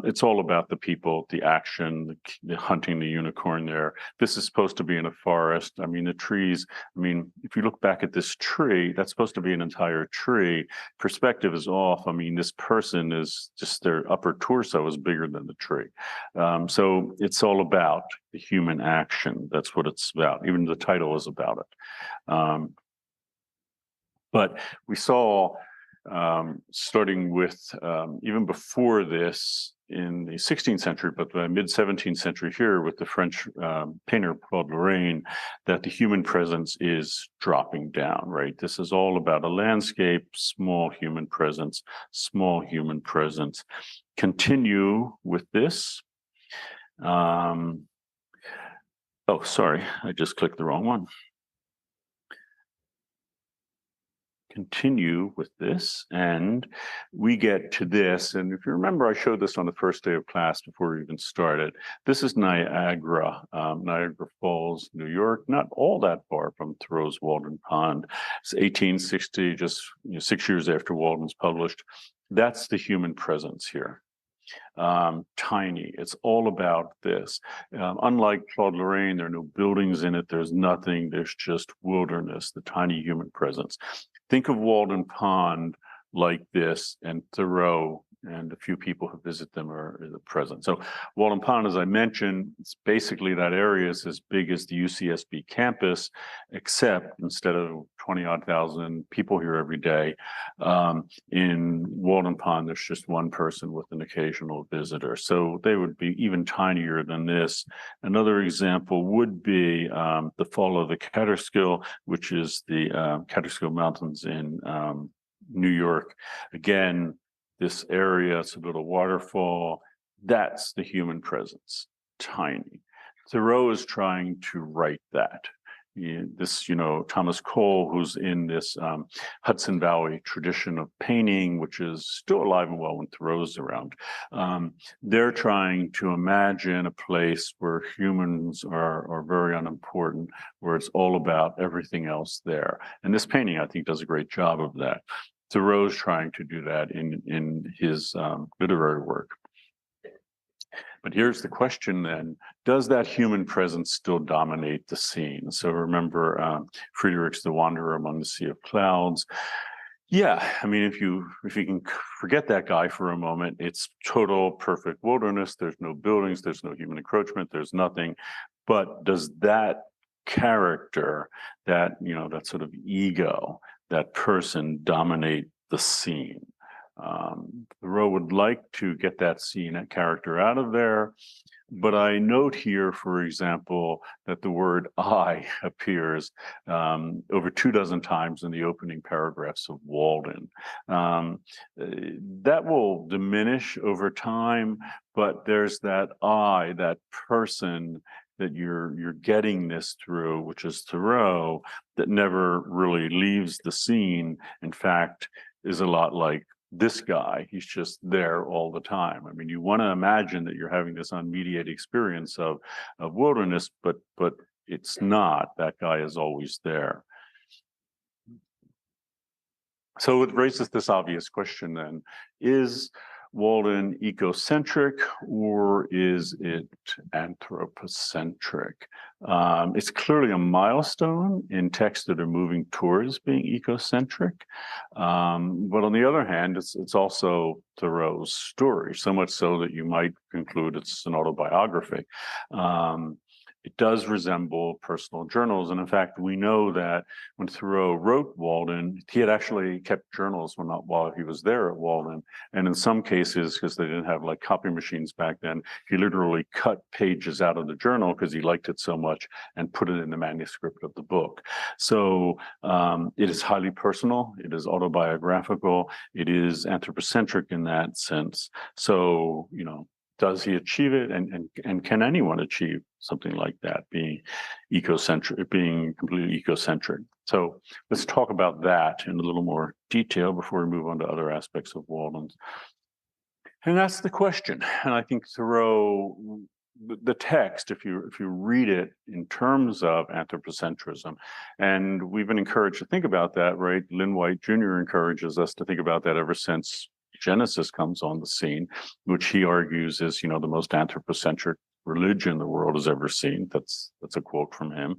It's all about the people, the action, the hunting the unicorn there. This is supposed to be in a forest. I mean, the trees, if you look back at this tree, that's supposed to be an entire tree. Perspective is off. This person is just, their upper torso is bigger than the tree. So it's all about the human action. That's what it's about. Even the title is about it. But we saw, starting with even before this in the 16th century, but the mid-17th century here with the French painter Claude Lorraine, that the human presence is dropping down, right? This is all about a landscape, small human presence, small human presence. Continue with this. Oh, sorry, I just clicked the wrong one. Continue with this, and we get to this. And if you remember, I showed this on the first day of class before we even started. This is Niagara, Niagara Falls, New York, not all that far from Thoreau's Walden Pond. It's 1860, just 6 years after Walden's published. That's the human presence here. Tiny. It's all about this. Unlike Claude Lorraine, there are no buildings in it. There's nothing. There's just wilderness, the tiny human presence. Think of Walden Pond like this, and Thoreau and a few people who visit them are present. So Walden Pond, as I mentioned, it's basically that area is as big as the UCSB campus, except instead of 20-odd thousand people here every day, in Walden Pond, there's just one person with an occasional visitor. So they would be even tinier than this. Another example would be the fall of the Catskill, which is the Catskill Mountains in New York. Again, this area, it's a little waterfall. That's the human presence, tiny. Thoreau is trying to write that. Thomas Cole, who's in this Hudson Valley tradition of painting, which is still alive and well when Thoreau's around, they're trying to imagine a place where humans are very unimportant, where it's all about everything else there. And this painting, I think, does a great job of that. Thoreau's trying to do that in his literary work. But here's the question then, does that human presence still dominate the scene? So remember Friedrich's The Wanderer Among the Sea of Clouds. Yeah, I mean, if you can forget that guy for a moment, it's total perfect wilderness. There's no buildings, there's no human encroachment, there's nothing. But does that character, that sort of ego, that person dominate the scene? Thoreau would like to get that scene, that character out of there. But I note here, for example, that the word I appears over 24 times in the opening paragraphs of Walden. That will diminish over time, but there's that I, that person that you're getting this through, which is Thoreau, that never really leaves the scene. In fact, is a lot like this guy. He's just there all the time. I mean, you want to imagine that you're having this unmediated experience of wilderness, but it's not. That guy is always there. So it raises this obvious question then, is Walden ecocentric or is it anthropocentric? It's clearly a milestone in texts that are moving towards being ecocentric. But on the other hand, it's also Thoreau's story, so much so that you might conclude it's an autobiography. It does resemble personal journals. And in fact, we know that when Thoreau wrote Walden, he had actually kept journals while he was there at Walden. And in some cases, because they didn't have like copy machines back then, he literally cut pages out of the journal because he liked it so much and put it in the manuscript of the book. So it is highly personal. It is autobiographical. It is anthropocentric in that sense. So, does he achieve it? And can anyone achieve something like that, being ecocentric, being completely ecocentric? So let's talk about that in a little more detail before we move on to other aspects of Walden's. And that's the question. And I think Thoreau, the text, if you read it in terms of anthropocentrism, and we've been encouraged to think about that, right? Lynn White Jr. encourages us to think about that ever since Genesis comes on the scene, which he argues is, the most anthropocentric religion the world has ever seen. That's a quote from him.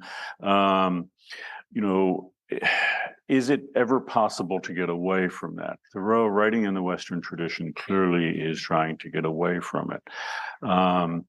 Is it ever possible to get away from that? Thoreau, writing in the Western tradition, clearly is trying to get away from it. And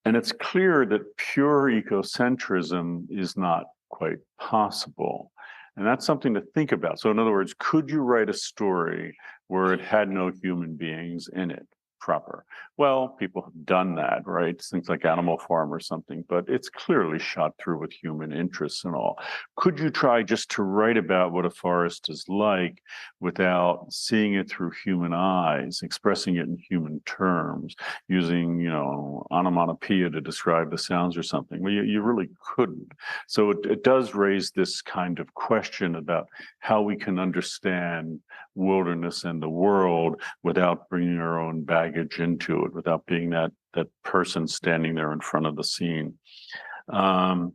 it's clear that pure ecocentrism is not quite possible. And that's something to think about. So in other words, could you write a story where it had no human beings in it proper? Well, people have done that, right? Things like Animal Farm or something, but it's clearly shot through with human interests and all. Could you try just to write about what a forest is like without seeing it through human eyes, expressing it in human terms, using, onomatopoeia to describe the sounds or something? Well, you really couldn't. So it does raise this kind of question about how we can understand wilderness and the world without bringing our own baggage into it, without being that person standing there in front of the scene. And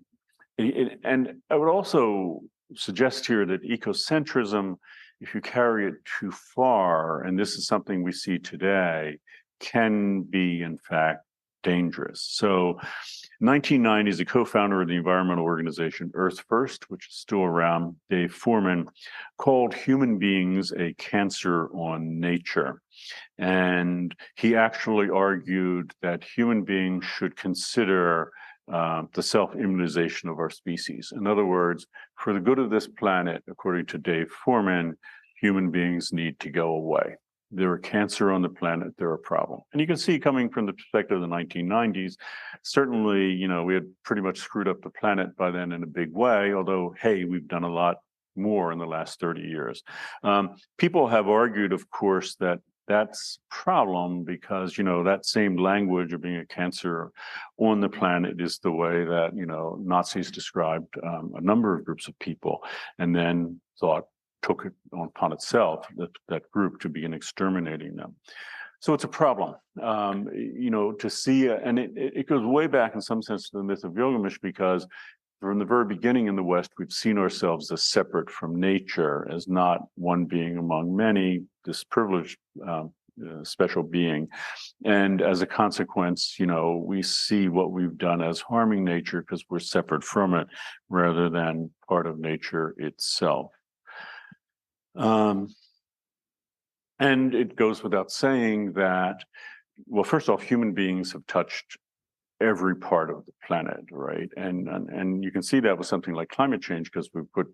I would also suggest here that ecocentrism, if you carry it too far, and this is something we see today, can be, in fact, dangerous. So 1990s, a co-founder of the environmental organization Earth First, which is still around, Dave Foreman, called human beings a cancer on nature. And he actually argued that human beings should consider the self-immunization of our species. In other words, for the good of this planet, according to Dave Foreman, human beings need to go away. They're a cancer on the planet, they're a problem. And you can see, coming from the perspective of the 1990s, certainly, we had pretty much screwed up the planet by then in a big way, although, hey, we've done a lot more in the last 30 years. People have argued, of course, that that's a problem because, that same language of being a cancer on the planet is the way that, Nazis described a number of groups of people and then took it upon itself, that group, to begin exterminating them. So it's a problem, to see, and it goes way back in some sense to the myth of Gilgamesh, because from the very beginning in the West, we've seen ourselves as separate from nature, as not one being among many, this privileged special being. And as a consequence, we see what we've done as harming nature because we're separate from it rather than part of nature itself. And it goes without saying that, well, first off, human beings have touched every part of the planet, right? And you can see that with something like climate change because we've put,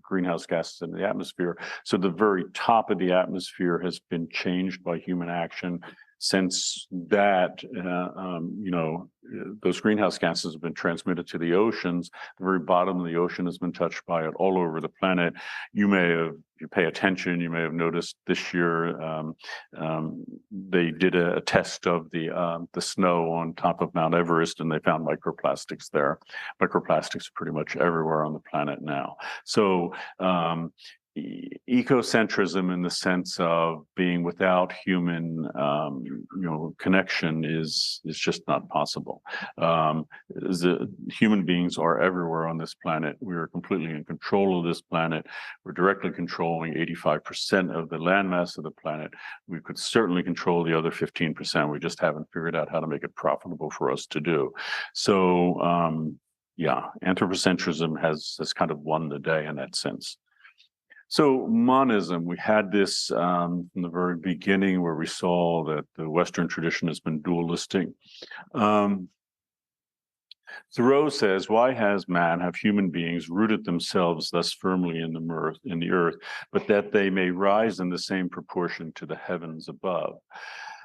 greenhouse gases in the atmosphere. So the very top of the atmosphere has been changed by human action. Since that, those greenhouse gases have been transmitted to the oceans. The very bottom of the ocean has been touched by it all over the planet. If you pay attention, you may have noticed this year they did a test of the snow on top of Mount Everest, and they found microplastics there. Microplastics are pretty much everywhere on the planet now. So ecocentrism, in the sense of being without human connection, is just not possible. Human beings are everywhere on this planet. We are completely in control of this planet. We're directly controlling 85% of the landmass of the planet. We could certainly control the other 15%. We just haven't figured out how to make it profitable for us to do. So anthropocentrism has kind of won the day in that sense. So monism, we had this from the very beginning, where we saw that the Western tradition has been dualistic. Thoreau says, why have human beings rooted themselves thus firmly in the earth, but that they may rise in the same proportion to the heavens above?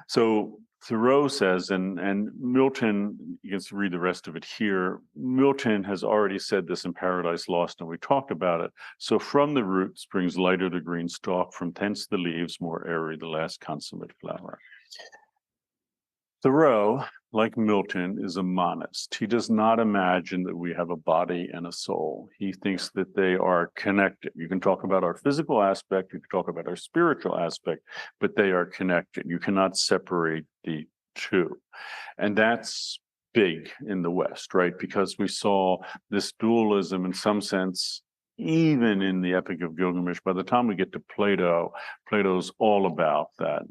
So Thoreau says, and Milton, you can read the rest of it here, Milton has already said this in Paradise Lost, and we talked about it. So from the root springs lighter the green stalk, from thence the leaves more airy the last consummate flower. Thoreau, like Milton, is a monist. He does not imagine that we have a body and a soul. He thinks that they are connected. You can talk about our physical aspect, you can talk about our spiritual aspect, but they are connected. You cannot separate the two. And that's big in the West, right? Because we saw this dualism in some sense, even in the Epic of Gilgamesh. By the time we get to Plato, Plato's all about that,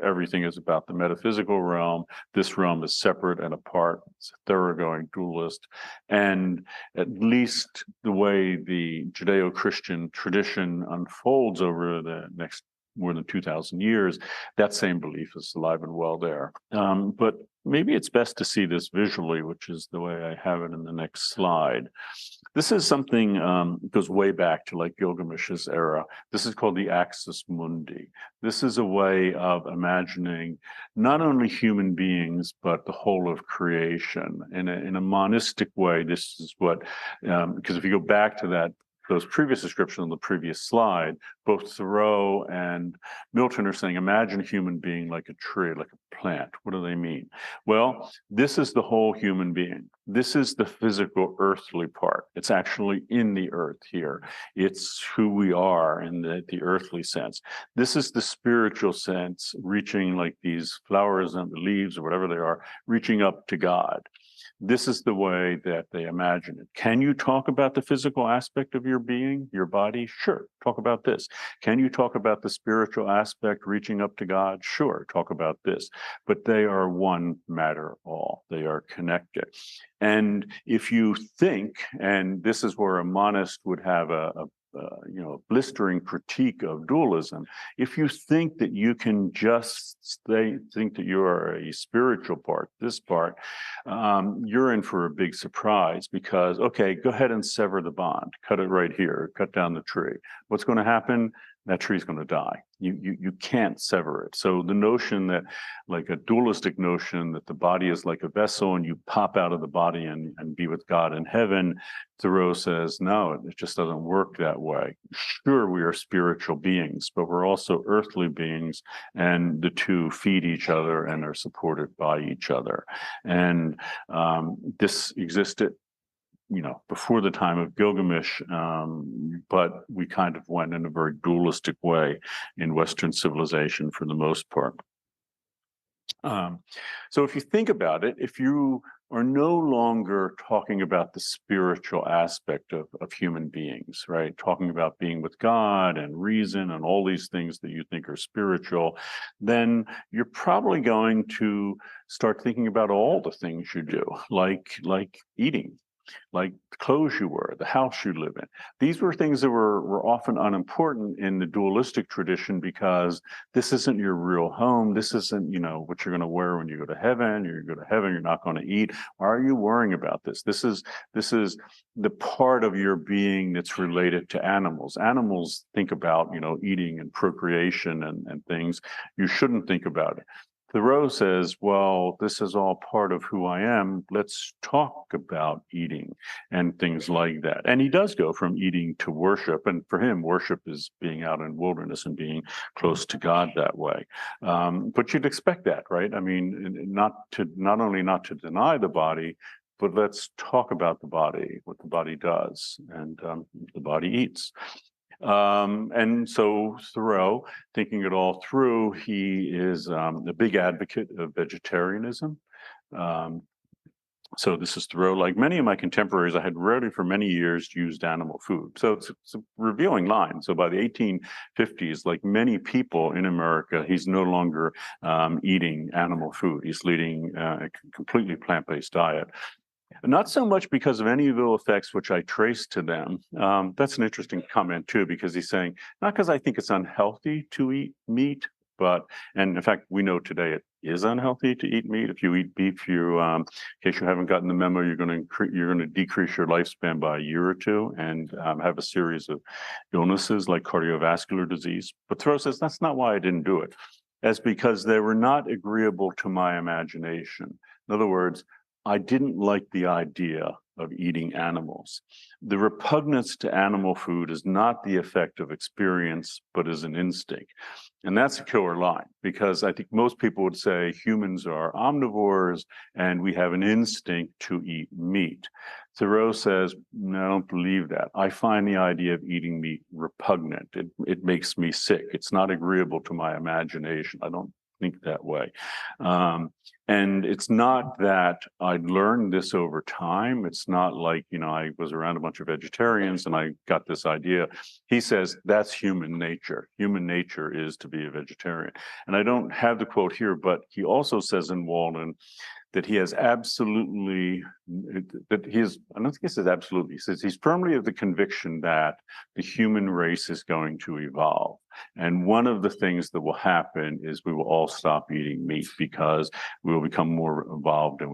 everything is about the metaphysical realm. This realm is separate and apart. It's a thoroughgoing dualist. And at least the way the Judeo-Christian tradition unfolds over the next more than 2,000 years, that same belief is alive and well there. But maybe it's best to see this visually, which is the way I have it in the next slide. This is something goes way back to like Gilgamesh's era. This is called the axis mundi. This is a way of imagining not only human beings, but the whole of creation. In a monistic way, this is what, because if you go back to those previous descriptions on the previous slide, both Thoreau and Milton are saying, imagine a human being like a tree, like a plant. What do they mean? Well, this is the whole human being. This is the physical earthly part. It's actually in the earth here. It's who we are in the earthly sense. This is the spiritual sense, reaching like these flowers and the leaves or whatever they are, reaching up to God. This is the way that they imagine it. Can you talk about the physical aspect of your being, your body? Sure, talk about this. Can you talk about the spiritual aspect, reaching up to God? Sure, talk about this. But they are one matter all. They are connected. And if you think, and this is where a monist would have a blistering critique of dualism. If you think that you can just think that you are a spiritual part, this part, you're in for a big surprise because, okay, go ahead and sever the bond, cut it right here, cut down the tree. What's going to happen? that tree's going to die. You can't sever it. So the notion that, like a dualistic notion that the body is like a vessel and you pop out of the body and be with God in heaven, Thoreau says, no, it just doesn't work that way. Sure, we are spiritual beings, but we're also earthly beings, and the two feed each other and are supported by each other. And this existed, before the time of Gilgamesh, but we kind of went in a very dualistic way in Western civilization for the most part. So if you think about it, if you are no longer talking about the spiritual aspect of human beings, right? Talking about being with God and reason and all these things that you think are spiritual, then you're probably going to start thinking about all the things you do, like eating, like the clothes you wear, the house you live in. These were things that were often unimportant in the dualistic tradition because this isn't your real home. This isn't, what you're going to wear when you go to heaven. You go to heaven, you're not going to eat. Why are you worrying about this? This is the part of your being that's related to animals. Animals think about, eating and procreation and things. You shouldn't think about it. Thoreau says, well, this is all part of who I am. Let's talk about eating and things like that. And he does go from eating to worship. And for him, worship is being out in wilderness and being close to God that way. But you'd expect that, right? I mean, not only not to deny the body, but let's talk about the body, what the body does, and the body eats. And so Thoreau, thinking it all through, he is a big advocate of vegetarianism. So this is Thoreau. Like many of my contemporaries, I had rarely for many years used animal food. So it's a revealing line. So by the 1850s, like many people in America, he's no longer eating animal food. He's leading a completely plant-based diet. Not so much because of any of the ill effects which I trace to them. That's an interesting comment too, because he's saying, not because I think it's unhealthy to eat meat, and in fact, we know today it is unhealthy to eat meat. If you eat beef, in case you haven't gotten the memo, you're going to decrease your lifespan by a year or two and have a series of illnesses like cardiovascular disease. But Thoreau says, that's not why I didn't do it. That's because they were not agreeable to my imagination. In other words, I didn't like the idea of eating animals. The repugnance to animal food is not the effect of experience, but is an instinct. And that's a killer line, because I think most people would say humans are omnivores and we have an instinct to eat meat. Thoreau says, no, I don't believe that. I find the idea of eating meat repugnant. It makes me sick. It's not agreeable to my imagination. I don't think that way. And it's not that I learned this over time. It's not like, I was around a bunch of vegetarians and I got this idea. He says that's human nature. Human nature is to be a vegetarian. And I don't have the quote here, but he also says in Walden that he has absolutely, that he is, I don't think he says absolutely, he says he's firmly of the conviction that the human race is going to evolve. And one of the things that will happen is we will all stop eating meat because we will become more evolved and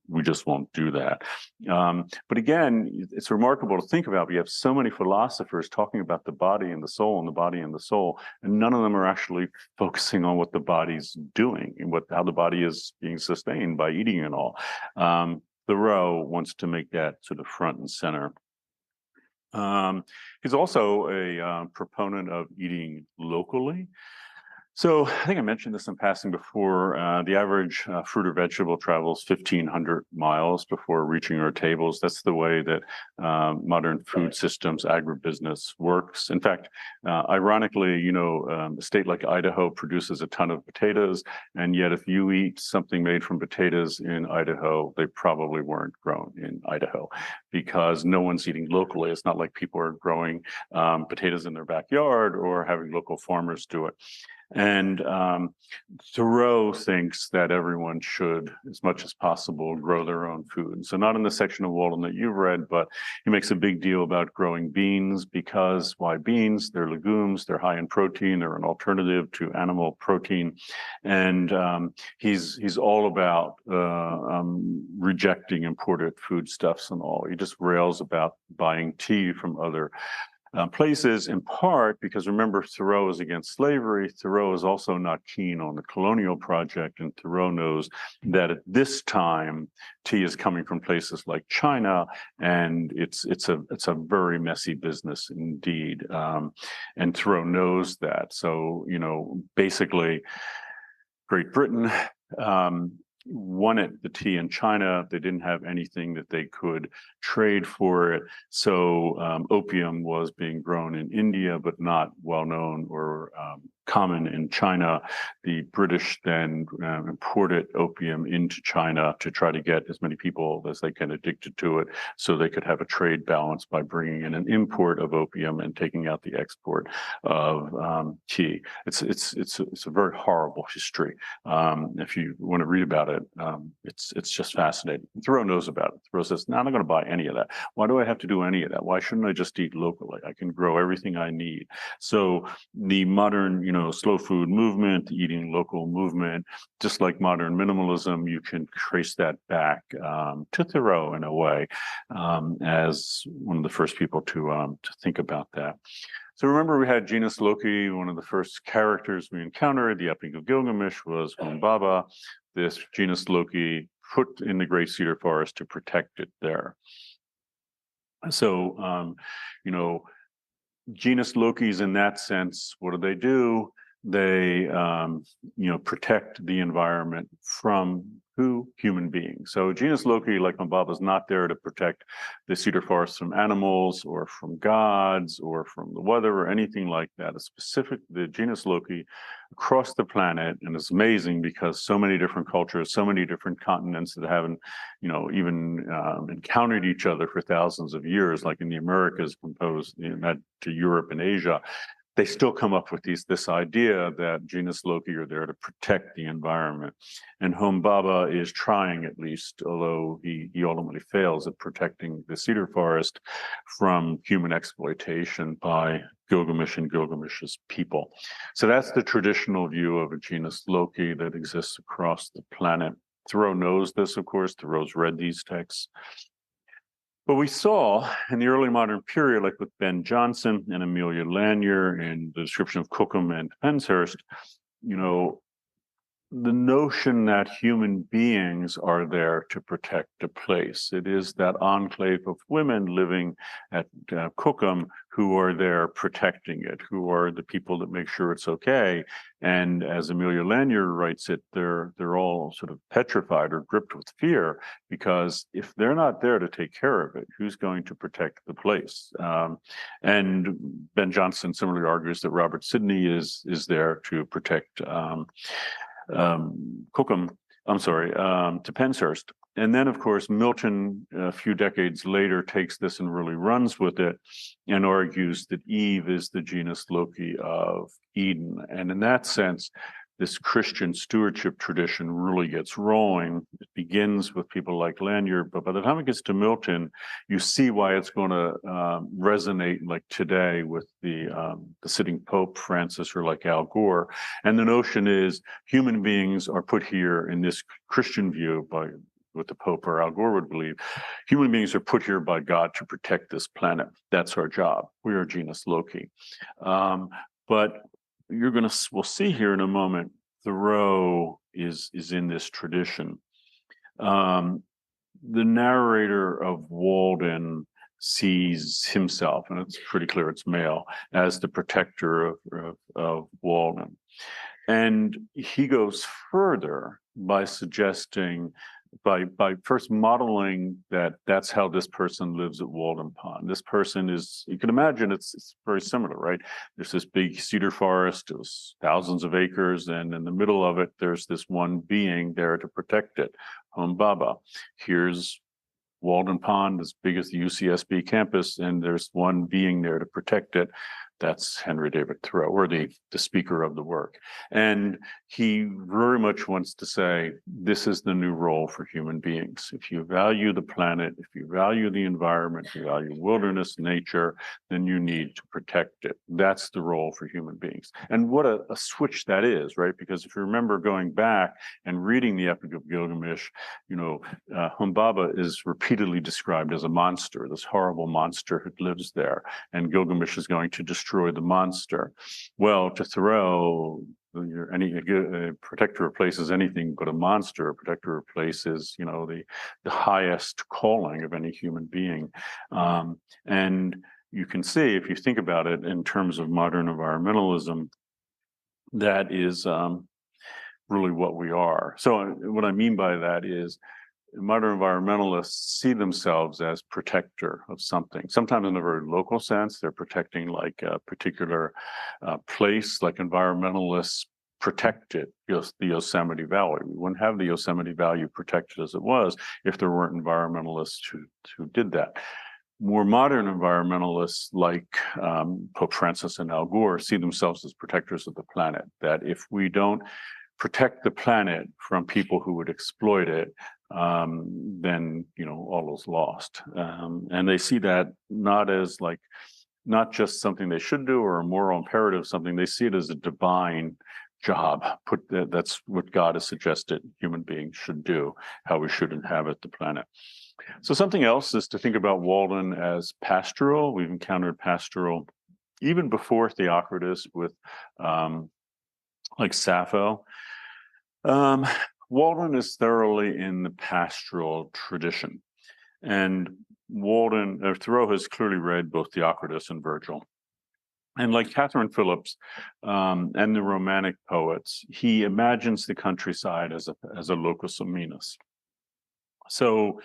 we just won't do that. But again, it's remarkable to think about. We have so many philosophers talking about the body and the soul and the body and the soul, and none of them are actually focusing on what the body's doing and how the body is being sustained by eating and all. Thoreau wants to make that sort of front and center. He's also a proponent of eating locally. So I think I mentioned this in passing before. The average fruit or vegetable travels 1,500 miles before reaching our tables. That's the way that modern food systems, agribusiness works. In fact, ironically, a state like Idaho produces a ton of potatoes, and yet if you eat something made from potatoes in Idaho, they probably weren't grown in Idaho because no one's eating locally. It's not like people are growing potatoes in their backyard or having local farmers do it. And Thoreau thinks that everyone should, as much as possible, grow their own food. So not in the section of Walden that you've read, but he makes a big deal about growing beans because why beans? They're legumes, they're high in protein, they're an alternative to animal protein. And he's all about rejecting imported foodstuffs and all. He just rails about buying tea from other places, in part because remember, Thoreau is against slavery. Thoreau is also not keen on the colonial project, and Thoreau knows that at this time, tea is coming from places like China, and it's a very messy business indeed. And Thoreau knows that. So, basically, Great Britain wanted the tea in China. They didn't have anything that they could trade for it. So opium was being grown in India, but not well known or common in China. The British then imported opium into China to try to get as many people as they can addicted to it, so they could have a trade balance by bringing in an import of opium and taking out the export of tea. It's a very horrible history. If you want to read about it, it's just fascinating. Thoreau knows about it. Thoreau says, "No, I'm not going to buy any of that. Why do I have to do any of that? Why shouldn't I just eat locally? I can grow everything I need." So the modern, slow food movement, the eating local movement, just like modern minimalism, you can trace that back to Thoreau in a way, as one of the first people to think about that. So remember, we had genus Loki. One of the first characters we encountered, the Epic of Gilgamesh, was Humbaba. This genus Loki put in the Great Cedar Forest to protect it there. So, genus Lokis in that sense, what do? They, protect the environment from who? Human beings. So genus Loki, like Humbaba, is not there to protect the cedar forest from animals or from gods or from the weather or anything like that. The genus Loki across the planet, and it's amazing because so many different cultures, so many different continents that haven't, even encountered each other for thousands of years, like in the Americas, composed to Europe and Asia. They still come up with this idea that genus Loki are there to protect the environment. And Humbaba is trying, at least, although he ultimately fails at protecting the cedar forest from human exploitation by Gilgamesh and Gilgamesh's people. So that's the traditional view of a genus Loki that exists across the planet. Thoreau knows this, of course. Thoreau's read these texts. But we saw in the early modern period, like with Ben Jonson and Amelia Lanier in the description of Cookham and Penshurst, the notion that human beings are there to protect a place. It is that enclave of women living at Cookham who are there protecting it, who are the people that make sure it's okay. And as Amelia Lanier writes it, they're all sort of petrified or gripped with fear, because if they're not there to take care of it, who's going to protect the place? And Ben Jonson similarly argues that Robert Sidney is there to protect Cookham, to Penshurst. And then, of course, Milton, a few decades later, takes this and really runs with it and argues that Eve is the genus Loki of Eden. And in that sense, this Christian stewardship tradition really gets rolling. It begins with people like Lanier, but by the time it gets to Milton, you see why it's going to resonate like today with the sitting Pope Francis or like Al Gore. And the notion is human beings are put here in this Christian view by what the Pope or Al Gore would believe. Human beings are put here by God to protect this planet. That's our job. We are genus Loki. But we'll see here in a moment, Thoreau is in this tradition. The narrator of Walden sees himself, and it's pretty clear it's male, as the protector of Walden. And he goes further by suggesting, by first modeling that that's how this person lives at Walden Pond. This person is, you can imagine it's very similar, right? There's this big cedar forest, it was thousands of acres, and in the middle of it, there's this one being there to protect it, Humbaba. Here's Walden Pond, as big as the UCSB campus, and there's one being there to protect it, That's Henry David Thoreau, or the speaker of the work. And he very much wants to say, this is the new role for human beings. If you value the planet, if you value the environment, if you value wilderness, nature, then you need to protect it. That's the role for human beings. And what a switch that is, right? Because if you remember going back and reading the Epic of Gilgamesh, Humbaba is repeatedly described as a monster, this horrible monster who lives there, and Gilgamesh is going to destroy the monster. Well, to Thoreau, a protector replaces anything but a monster. A protector replaces, the highest calling of any human being. And you can see, if you think about it in terms of modern environmentalism, that is really what we are. So what I mean by that is modern environmentalists see themselves as protector of something, sometimes in a very local sense. They're protecting like a particular place, like environmentalists protected the Yosemite Valley. We wouldn't have the Yosemite Valley protected as it was if there weren't environmentalists who did that. More modern environmentalists like Pope Francis and Al Gore see themselves as protectors of the planet, that if we don't protect the planet from people who would exploit it, then all is lost. And they see that not just something they should do or a moral imperative, something they see it as a divine job. That's what God has suggested human beings should do, how we should inhabit the planet. So something else is to think about Walden as pastoral. We've encountered pastoral even before Theocritus with like Sappho. Walden is thoroughly in the pastoral tradition. And Thoreau has clearly read both Theocritus and Virgil. And like Catherine Phillips and the Romantic poets, he imagines the countryside as a locus amoenus. So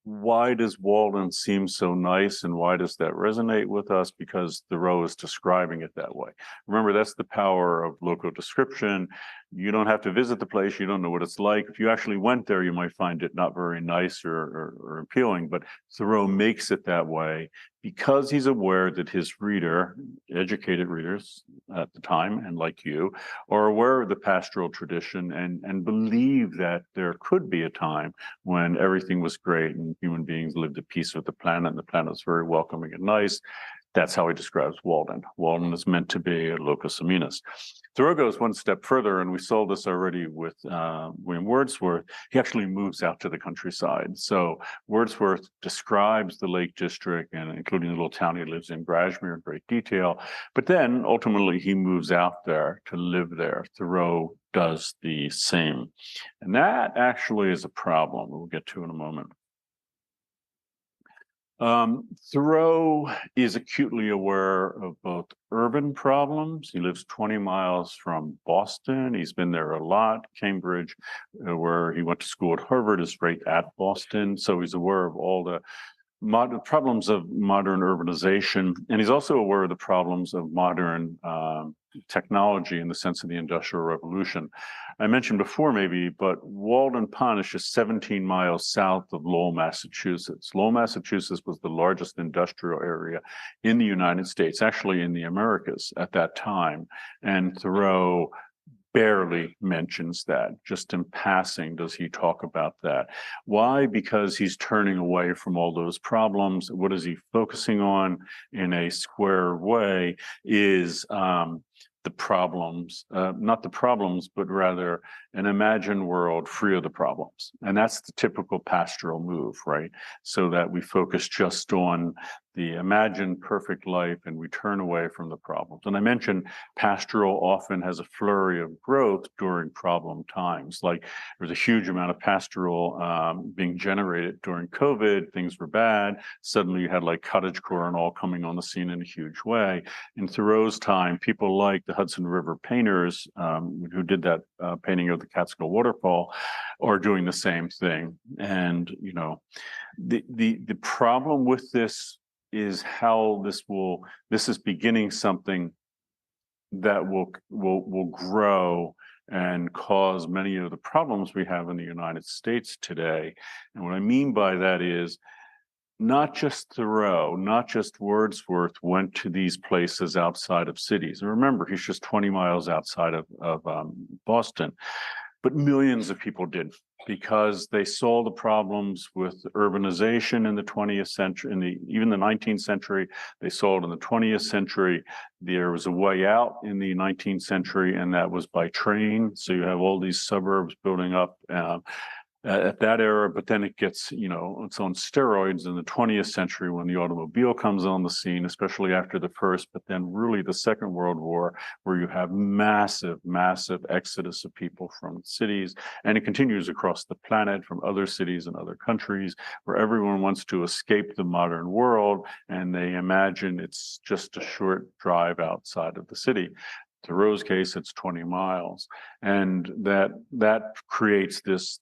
why does Walden seem so nice, and why does that resonate with us? Because Thoreau is describing it that way. Remember, that's the power of local description. You don't have to visit the place. You don't know what it's like. If you actually went there, you might find it not very nice or appealing, but Thoreau makes it that way because he's aware that his reader, educated readers at the time, and like you, are aware of the pastoral tradition and believe that there could be a time when everything was great and human beings lived at peace with the planet, and the planet was very welcoming and nice. That's how he describes Walden. Walden is meant to be a locus amoenus. Thoreau goes one step further, and we saw this already with William Wordsworth. He actually moves out to the countryside. So Wordsworth describes the Lake District, and including the little town he lives in, Grashmere, in great detail. But then ultimately he moves out there to live there. Thoreau does the same. And that actually is a problem we'll get to in a moment. Thoreau is acutely aware of both urban problems. He lives 20 miles from Boston. He's been there a lot. Cambridge, where he went to school at Harvard, is right at Boston. So he's aware of all the problems of modern urbanization. And he's also aware of the problems of modern technology in the sense of the Industrial Revolution. I mentioned before maybe, but Walden Pond is just 17 miles south of Lowell, Massachusetts. Lowell, Massachusetts was the largest industrial area in the United States, actually in the Americas at that time. And Thoreau barely mentions that. Just in passing does he talk about that. Why? Because he's turning away from all those problems. What is he focusing on in a square way is the problems, not the problems, but rather an imagined world free of the problems. And that's the typical pastoral move, right? So that we focus just on the imagined perfect life and we turn away from the problems. And I mentioned pastoral often has a flurry of growth during problem times. Like there's a huge amount of pastoral being generated during COVID. Things were bad. Suddenly you had like cottagecore and all coming on the scene in a huge way. In Thoreau's time, people like the Hudson River painters who did that painting of the Catskill waterfall are doing the same thing. And, the problem with this is how this is beginning something that will grow and cause many of the problems we have in the United States today. And what I mean by that is not just Thoreau, not just Wordsworth went to these places outside of cities. And remember, he's just 20 miles outside of Boston. But millions of people did, because they saw the problems with urbanization in the 20th century, even the 19th century. They saw it in the 20th century. There was a way out in the 19th century, and that was by train. So you have all these suburbs building up at that era, but then it gets, it's on steroids in the 20th century when the automobile comes on the scene, especially after the first, but then really the Second World War, where you have massive, massive exodus of people from cities. And it continues across the planet from other cities and other countries, where everyone wants to escape the modern world, and they imagine it's just a short drive outside of the city. Thoreau's case, it's 20 miles. And that creates this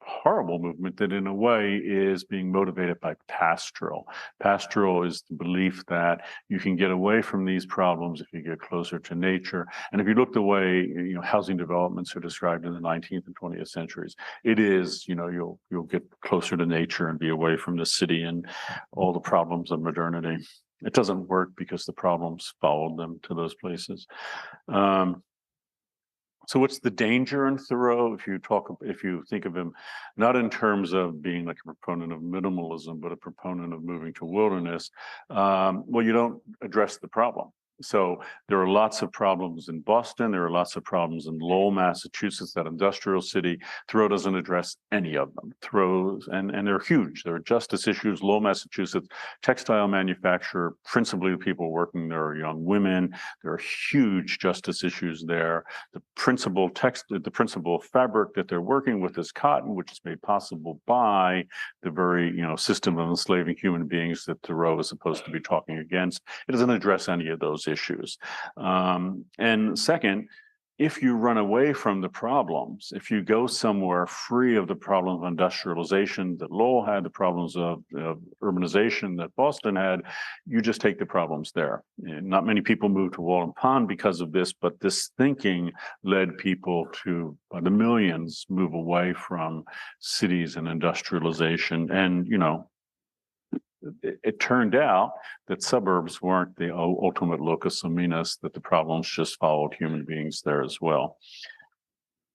horrible movement that in a way is being motivated by pastoral. Pastoral is the belief that you can get away from these problems if you get closer to nature. And if you look the way housing developments are described in the 19th and 20th centuries, it is, you'll get closer to nature and be away from the city and all the problems of modernity. It doesn't work because the problems followed them to those places. So what's the danger in Thoreau? If you think of him not in terms of being like a proponent of minimalism, but a proponent of moving to wilderness, well, you don't address the problem. So there are lots of problems in Boston. There are lots of problems in Lowell, Massachusetts, that industrial city. Thoreau doesn't address any of them. And they're huge. There are justice issues. Lowell, Massachusetts, textile manufacturer, principally the people working there are young women. There are huge justice issues there. The principal fabric that they're working with is cotton, which is made possible by the very system of enslaving human beings that Thoreau is supposed to be talking against. It doesn't address any of those issues. And second, if you run away from the problems, if you go somewhere free of the problem of industrialization that Lowell had, the problems of urbanization that Boston had, you just take the problems there. And not many people moved to Walden Pond because of this, but this thinking led people to, by the millions, move away from cities and industrialization. And, it turned out that suburbs weren't the ultimate locus coeruleus, that the problems just followed human beings there as well.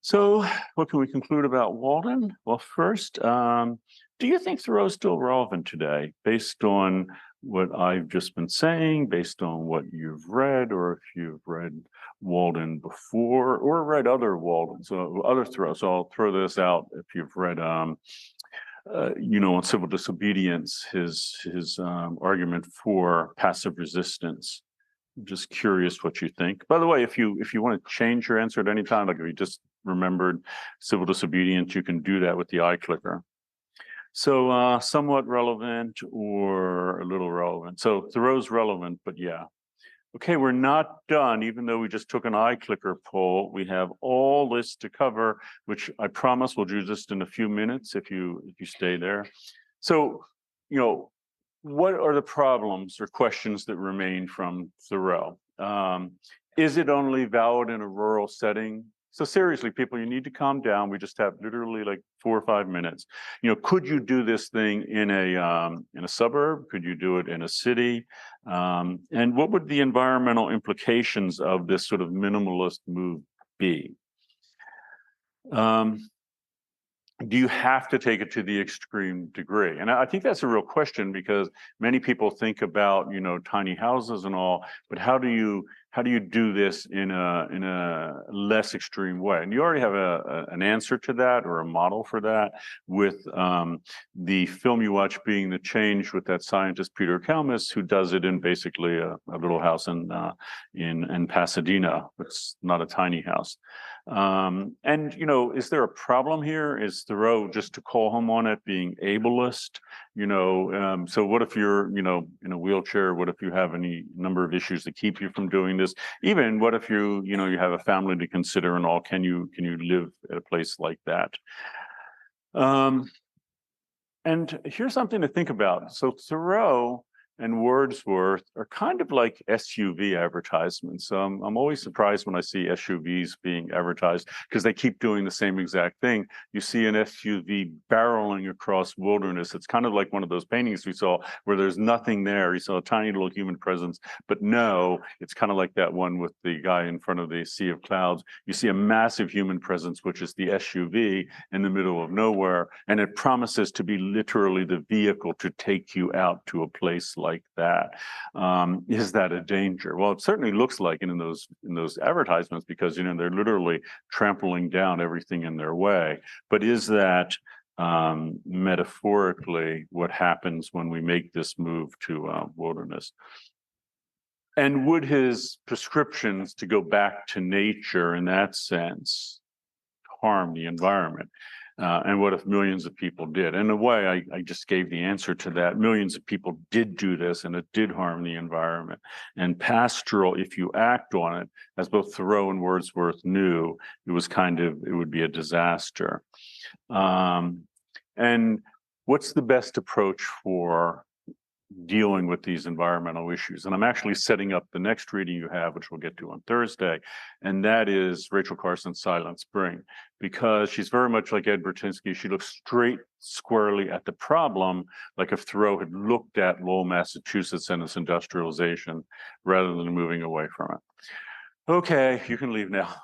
So what can we conclude about Walden? Well, first, do you think Thoreau is still relevant today, based on what I've just been saying, based on what you've read, or if you've read Walden before, or read other Waldens, other Thoreau? So I'll throw this out. If you've read on civil disobedience, his argument for passive resistance. I'm just curious what you think. By the way, if you want to change your answer at any time, like if you just remembered civil disobedience, you can do that with the iClicker. So somewhat relevant or a little relevant. So Thoreau's relevant, but yeah. Okay, we're not done, even though we just took an iClicker poll. We have all this to cover, which I promise we'll do just in a few minutes if you stay there. So, what are the problems or questions that remain from Thoreau? Is it only valid in a rural setting? So seriously, people, you need to calm down. We just have literally like 4 or 5 minutes. Could you do this thing in a suburb? Could you do it in a city? And what would the environmental implications of this sort of minimalist move be? Do you have to take it to the extreme degree? And I think that's a real question, because many people think about, tiny houses and all, but how do you do this in a less extreme way? And you already have an answer to that, or a model for that, with the film you watch, Being the Change, with that scientist Peter Kalmus, who does it in basically a little house in Pasadena. It's not a tiny house. And is there a problem here? Is Thoreau, just to call him on it, being ableist? So what if you're in a wheelchair? What if you have any number of issues that keep you from doing this? Even what if you have a family to consider and all? Can you live at a place like that? And here's something to think about. So Thoreau and Wordsworth are kind of like SUV advertisements. I'm always surprised when I see SUVs being advertised because they keep doing the same exact thing. You see an SUV barreling across wilderness. It's kind of like one of those paintings we saw where there's nothing there. You saw a tiny little human presence, but no, it's kind of like that one with the guy in front of the sea of clouds. You see a massive human presence, which is the SUV in the middle of nowhere, and it promises to be literally the vehicle to take you out to a place like that. Is that a danger? Well, it certainly looks like it in those advertisements because they're literally trampling down everything in their way. But is that metaphorically what happens when we make this move to wilderness? And would his prescriptions to go back to nature in that sense harm the environment? And what if millions of people did? In a way, I just gave the answer to that. Millions of people did do this, and it did harm the environment. And pastoral, if you act on it, as both Thoreau and Wordsworth knew, it would be a disaster. And what's the best approach for dealing with these environmental issues? And I'm actually setting up the next reading you have, which we'll get to on Thursday, and that is Rachel Carson's Silent Spring, because she's very much like Ed Bertinsky. She looks straight, squarely at the problem, like if Thoreau had looked at Lowell, Massachusetts and its industrialization rather than moving away from it. Okay, you can leave now.